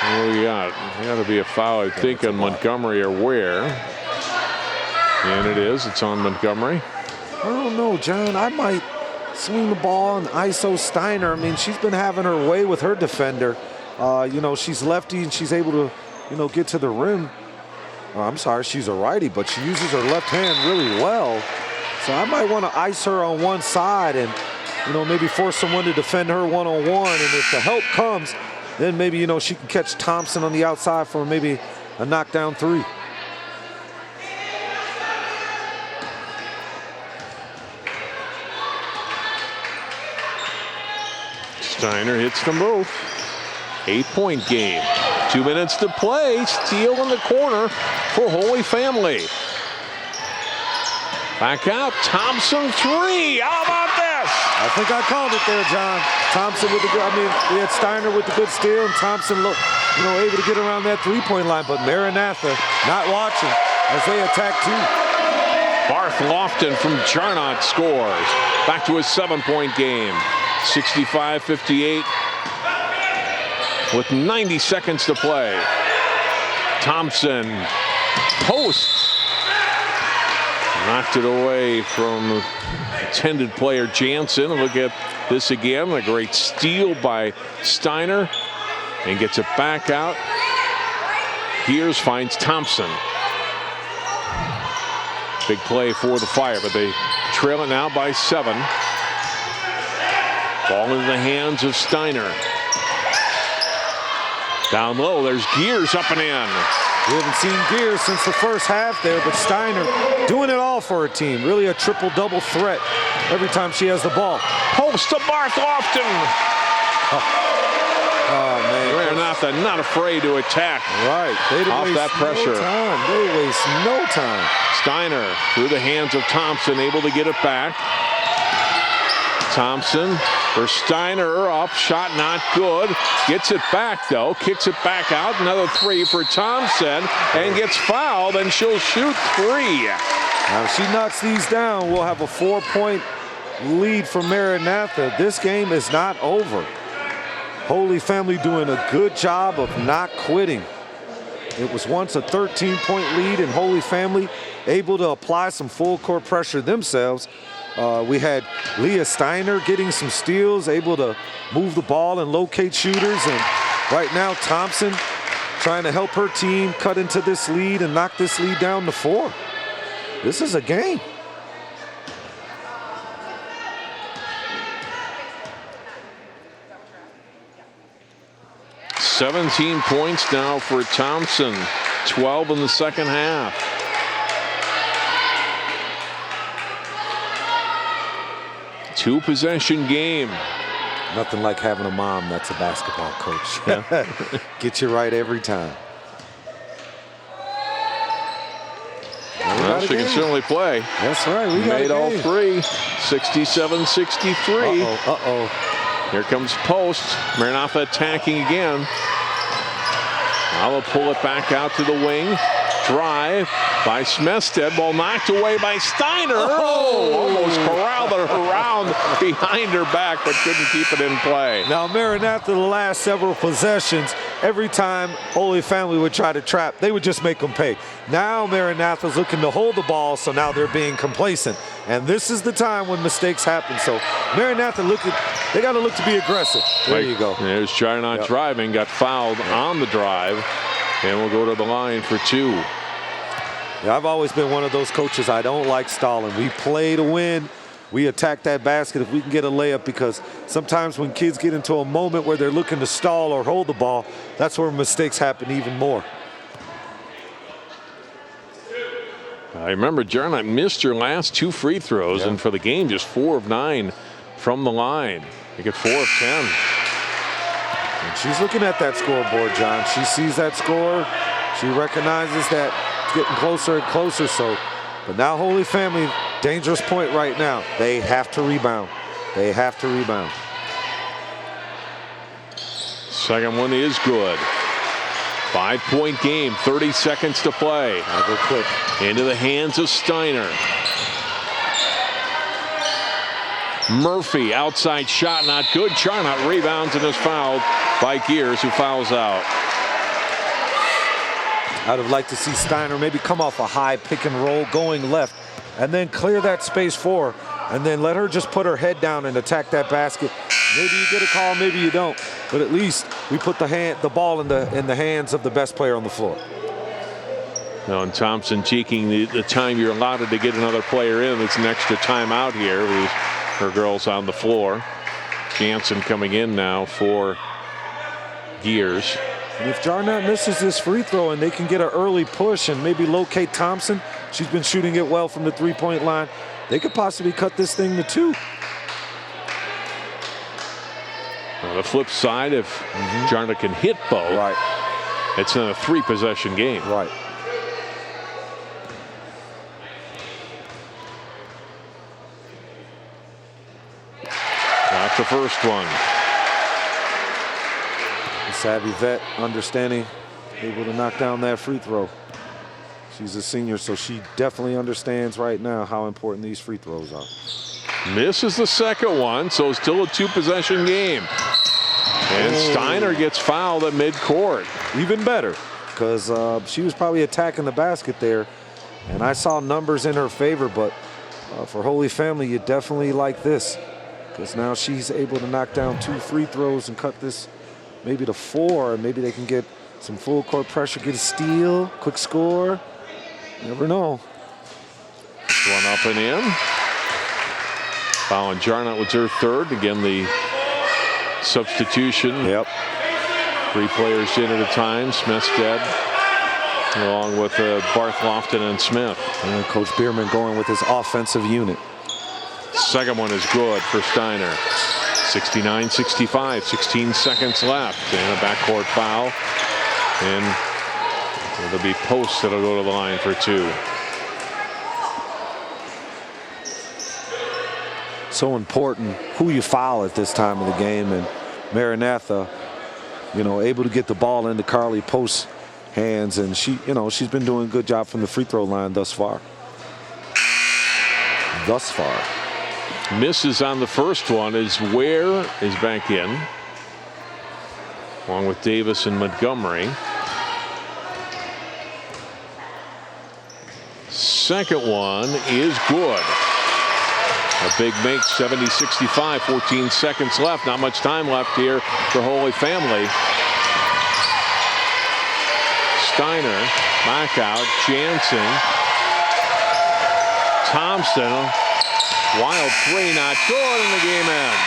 What do we got? Got to be a foul, I think, on Montgomery or Ware. And it is. It's on Montgomery. I don't know, John. I might swing the ball and ISO Steiner. I mean, she's been having her way with her defender. You know, she's lefty and she's able to, you know, get to the rim. I'm sorry, she's a righty, but she uses her left hand really well. So I might want to ice her on one side and, you know, maybe force someone to defend her one-on-one. And if the help comes, then maybe, you know, she can catch Thompson on the outside for maybe a knockdown 3. Steiner hits them both. 8-point game. 2 minutes to play. Steal in the corner for Holy Family. Back out. Thompson 3. How about this? I think I called it there, John. Thompson with the good, I mean, we had Steiner with the good steal and Thompson, you know, able to get around that 3-point line, but Maranatha not watching as they attack 2. Barth Lofton from Jarnot scores. Back to his 7-point game. 65-58 with 90 seconds to play. Thompson post. Knocked it away from intended player Jansen. Look at this again. A great steal by Steiner and gets it back out. Gears finds Thompson. Big play for the Fire, but they trail it now by 7. Ball in the hands of Steiner. Down low, there's Gears up and in. We haven't seen Gears since the first half there, but Steiner doing it all for her team. Really a triple-double threat every time she has the ball. Post to Barth Lofton. Oh, man. Maranatha not afraid to attack. Right. They off that pressure. No time. They waste no time. Steiner through the hands of Thompson, able to get it back. Thompson for Steiner, up, shot not good. Gets it back though, kicks it back out. Another 3 for Thompson and gets fouled, and she'll shoot 3. Now if she knocks these down, we'll have a 4-point lead for Maranatha. This game is not over. Holy Family doing a good job of not quitting. It was once a 13-point lead, and Holy Family able to apply some full court pressure themselves. We had Leah Steiner getting some steals, able to move the ball and locate shooters. And right now, Thompson trying to help her team cut into this lead and knock this lead down to 4. This is a game. $17 points now for Thompson, 12 in the second half. Two-possession game. Nothing like having a mom that's a basketball coach. Get you right every time. Well, she can certainly play. That's right. We made all 3. 67-63. Uh-oh. Here comes post. Maranatha attacking again. Now they'll pull it back out to the wing. drive by Smestead. Ball knocked away by Steiner. Oh, almost corralled her around behind her back, but couldn't keep it in play. Now, Maranatha, the last several possessions, every time Holy Family would try to trap, they would just make them pay. Now Maranatha's looking to hold the ball, so now they're being complacent. And this is the time when mistakes happen. So Maranatha, they got to look to be aggressive. There you go. There's Charnock driving, got fouled on the drive, and we'll go to the line for 2. Yeah, I've always been one of those coaches. I don't like stalling. We play to win. We attack that basket if we can get a layup, because sometimes when kids get into a moment where they're looking to stall or hold the ball, that's where mistakes happen even more. I remember Jarnot missed her last 2 free throws, and for the game, just 4 of 9 from the line. They get 4 of 10. And she's looking at that scoreboard, John. She sees that score. She recognizes that it's getting closer and closer. So, but now Holy Family, dangerous point right now. They have to rebound. They have to rebound. Second one is good. 5-point game, 30 seconds to play. I'll go quick. Into the hands of Steiner. Murphy, outside shot, not good. Charnock rebounds and is fouled by Gears, who fouls out. I'd have liked to see Steiner maybe come off a high pick and roll going left and then clear that space for her, and then let her just put her head down and attack that basket. Maybe you get a call, maybe you don't, but at least we put the ball in the hands of the best player on the floor. Now, and Thompson taking the time you're allowed to get another player in. It's an extra timeout here with her girls on the floor. Jansen coming in now for Gears. And if Jarnot misses this free throw and they can get an early push and maybe locate Thompson, she's been shooting it well from the three-point line, they could possibly cut this thing to 2. On the flip side, if Jarnot can hit Bo, it's not a 3-possession game. Right. That's the first one. The savvy vet, understanding, able to knock down that free throw. She's a senior, so she definitely understands right now how important these free throws are. Misses the second one, so still a 2-possession game. And Steiner gets fouled at midcourt. Even better, because she was probably attacking the basket there, and I saw numbers in her favor, but for Holy Family, you definitely like this, because now she's able to knock down 2 free throws and cut this maybe to 4, and maybe they can get some full court pressure, get a steal, quick score. Never know. This one up and in. Fouling Jarnot was her 3rd. Again, the substitution. 3 players in at a time. Smestead along with Barth Lofton and Smith. And Coach Bierman going with his offensive unit. Second one is good for Steiner. 69-65, 16 seconds left, and a backcourt foul. And it'll be Post that'll go to the line for 2. So important who you foul at this time of the game, and Maranatha, able to get the ball into Carly Post's hands, and she's been doing a good job from the free throw line thus far. Misses on the first one as Ware is back in, along with Davis and Montgomery. Second one is good. A big make, 70-65, 14 seconds left. Not much time left here for Holy Family. Steiner, back out, Jansen, Thompson, wild 3, not good, and the game ends.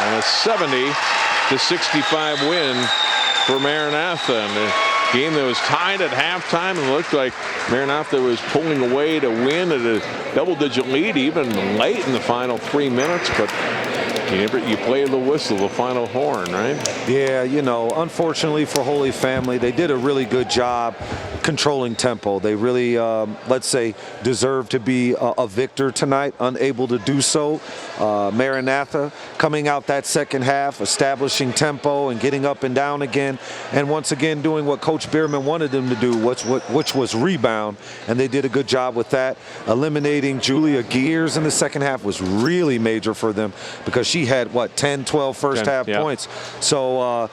And a 70-65 win for Maranatha. And the game that was tied at halftime and looked like Maranatha was pulling away to win at a double-digit lead even late in the final 3 minutes, but You play the whistle, the final horn, right? Yeah, you know, unfortunately for Holy Family, they did a really good job controlling tempo. They really, let's say, deserve to be a victor tonight, unable to do so. Maranatha coming out that second half, establishing tempo and getting up and down again, and once again doing what Coach Bierman wanted them to do, which was rebound, and they did a good job with that. Eliminating Julia Gears in the second half was really major for them because she had, 10, 12 first half points. So,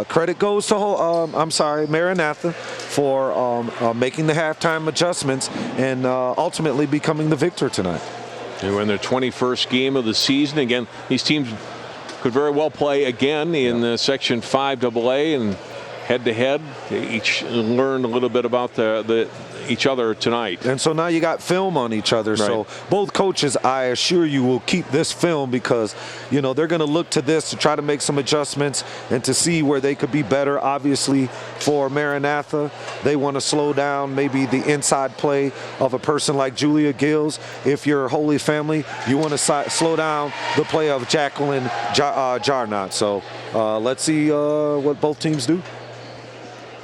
credit goes to, Maranatha for making the halftime adjustments and ultimately becoming the victor tonight. They were in their 21st game of the season. Again, these teams could very well play again in Section 5AA and head-to-head. They each learned a little bit about each other tonight. And so now you got film on each other. Right. So both coaches, I assure you, will keep this film because, they're going to look to this to try to make some adjustments and to see where they could be better. Obviously, for Maranatha, they want to slow down maybe the inside play of a person like Julia Gills. If you're Holy Family, you want to slow down the play of Jacqueline Jarnot. So let's see what both teams do.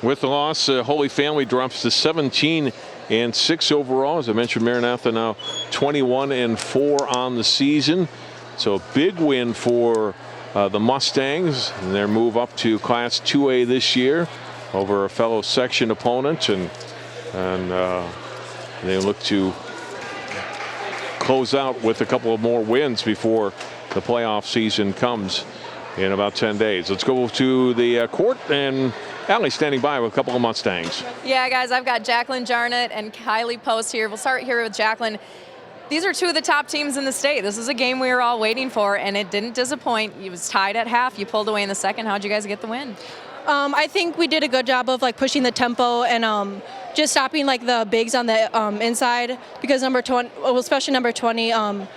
With the loss, Holy Family drops to 17-6 overall. As I mentioned, Maranatha now 21-4 on the season. So a big win for the Mustangs and their move up to Class 2A this year over a fellow section opponent, and they look to close out with a couple of more wins before the playoff season comes in about 10 days. Let's go to the court, and Allie standing by with a couple of Mustangs. Yeah, guys, I've got Jacqueline Jarnett and Kylie Post here. We'll start here with Jacqueline. These are two of the top teams in the state. This is a game we were all waiting for, and it didn't disappoint. It was tied at half. You pulled away in the second. How'd you guys get the win? I think we did a good job of pushing the tempo and just stopping the bigs on the inside, because number 20, especially number 20,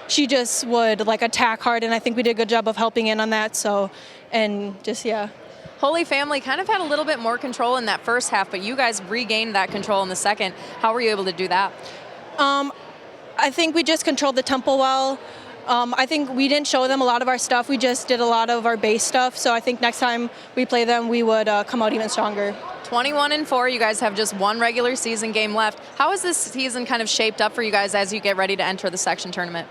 she just would attack hard, and I think we did a good job of helping in on that. So, and just Holy Family kind of had a little bit more control in that first half, but you guys regained that control in the second. How were you able to do that? I think we just controlled the tempo well. I think we didn't show them a lot of our stuff. We just did a lot of our base stuff. So I think next time we play them, we would come out even stronger. 21-4, you guys have just one regular season game left. How is this season kind of shaped up for you guys as you get ready to enter the section tournament?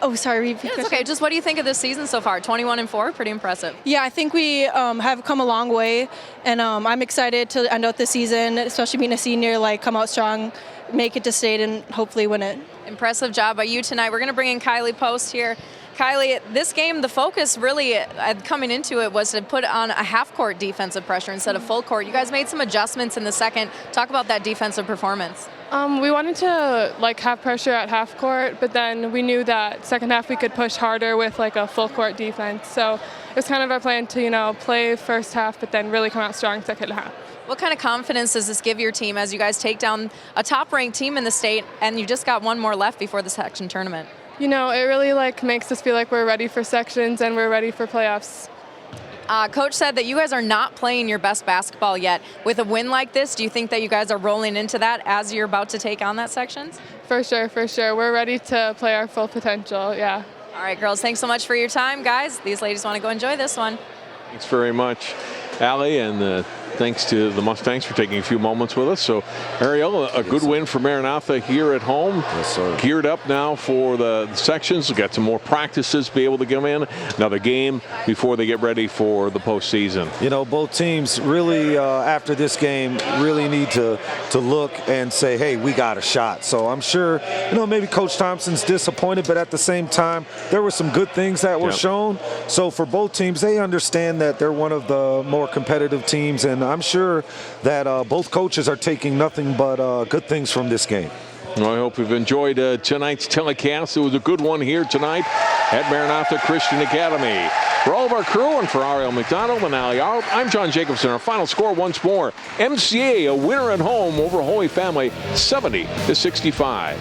Oh, sorry. Yeah, it's okay. Just what do you think of this season so far? 21-4, pretty impressive. Yeah, I think we have come a long way, and I'm excited to end out the season, especially being a senior, come out strong, make it to state, and hopefully win it. Impressive job by you tonight. We're going to bring in Kylie Post here. Kylie, this game, the focus really coming into it was to put on a half-court defensive pressure instead of full court. You guys made some adjustments in the second. Talk about that defensive performance. We wanted to have pressure at half court, but then we knew that second half we could push harder with a full court defense. So it was kind of our plan to play first half, but then really come out strong second half. What kind of confidence does this give your team as you guys take down a top-ranked team in the state, and you just got one more left before the section tournament? It really makes us feel like we're ready for sections and we're ready for playoffs. Coach said that you guys are not playing your best basketball yet. With a win like this, do you think that you guys are rolling into that as you're about to take on that sections? For sure, for sure. We're ready to play our full potential, yeah. All right, girls, thanks so much for your time. Guys, these ladies want to go enjoy this one. Thanks very much, Allie, and thanks to the Mustangs for taking a few moments with us. So, Ariel, a good win for Maranatha here at home. Yes, sir. Geared up now for the sections. We've got some more practices to be able to come in. Another game before they get ready for the postseason. Both teams really, after this game, really need to look and say, hey, we got a shot. So I'm sure, maybe Coach Thompson's disappointed, but at the same time, there were some good things that were shown. So for both teams, they understand that they're one of the more competitive teams, and I'm sure that both coaches are taking nothing but good things from this game. Well, I hope you've enjoyed tonight's telecast. It was a good one here tonight at Maranatha Christian Academy. For all of our crew and for Ariel McDonald and Allie Arlt, I'm John Jacobson. Our final score once more, MCA a winner at home over Holy Family, 70-65.